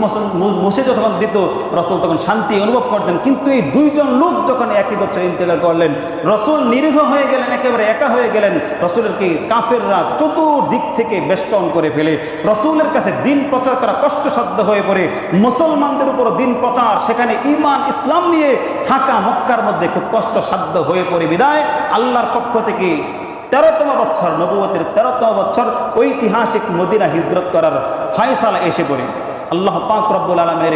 মুছে যখন দিত, রসুল তখন শান্তি অনুভব করতেন। কিন্তু এই দুইজন লোক যখন একই বছর ইন্তেকাল করলেন, রসুল নিরীহ হয়ে গেলেন, একেবারে একা হয়ে গেলেন। রসুলের কি কাফেররা চতুর্দিক থেকে বেষ্টন করে ফেলে, রসুলের কাছে দিন প্রচার করা কষ্টসাধ্য হয়ে পড়ে। মুসলমানদের উপর দিন প্রচার, সেখানে ঈমান ইসলাম নিয়ে থাকা মক্কার মধ্যে খুব কষ্টসাধ্য হয়ে পড়ে। বিদায় আল্লাহর পক্ষ থেকে 13তম বছর, নবুয়তের 13তম বছর ঐতিহাসিক মদিনা হিজরত করার ফায়সালা এসে পড়ে। আল্লাহ পাক রব্বুল আলামিনের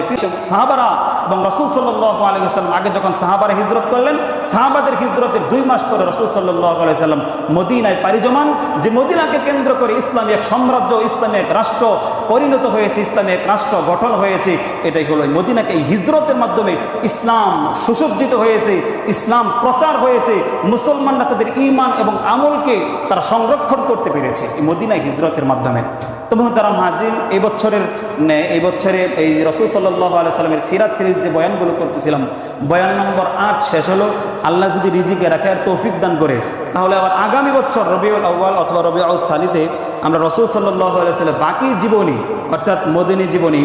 সাহাবারা এবং রাসূল সাল্লাল্লাহু আলাইহি ওয়াসাল্লাম আগে যখন সাহাবারা হিজরত করলেন, সাহাবাদের হিজরতের 2 মাস পরে রাসূল সাল্লাল্লাহু আলাইহি ওয়াসাল্লাম মদিনায় পাড়ি জমান। যে মদিনাকে কেন্দ্র করে ইসলামী এক সাম্রাজ্য, ইসলামী এক রাষ্ট্র পরিণত হয়েছে, ইসলামী এক রাষ্ট্র গঠন হয়েছে, এটাই হলো মদিনাকে এই হিজরতের মাধ্যমে ইসলাম সুসজ্জিত হয়েছে, ইসলাম প্রচার হয়েছে, মুসলমানরা তাদের ঈমান এবং আমলকে তারা সংরক্ষণ করতে পেরেছে এই মদিনায় হিজরতের মাধ্যমে। তো মুহতারাম হাজির, এই বছরে এই রাসূল সাল্লাল্লাহু আলাইহি সাল্লামের সিরাত সিরিজ যে বয়ানগুলো করতেছিলাম, বয়ান নম্বর 8 শেষ হলো। আল্লাহ যদি রিজিকে রাখার তৌফিক দান করে তাহলে আবার আগামী বছর রবিউল আউয়াল অথবা রবিউল সানিতে আমরা রাসূল সাল্লাল্লাহু আলাইহি সাল্লামের বাকি জীবনী, অর্থাৎ মদিনী জীবনী,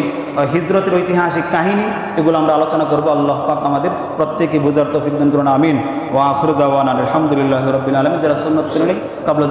হিজরতের ঐতিহাসিক কাহিনী, এগুলো আমরা আলোচনা করব। আল্লাহ পাক আমাদের প্রত্যেকে বুঝার তৌফিক দান করুন, আমিন। ওয়া আখিরু দাওয়ানা আলহামদুলিল্লাহি রাব্বিল আলামিন। যারা সুন্নাত পেলেন কাবলা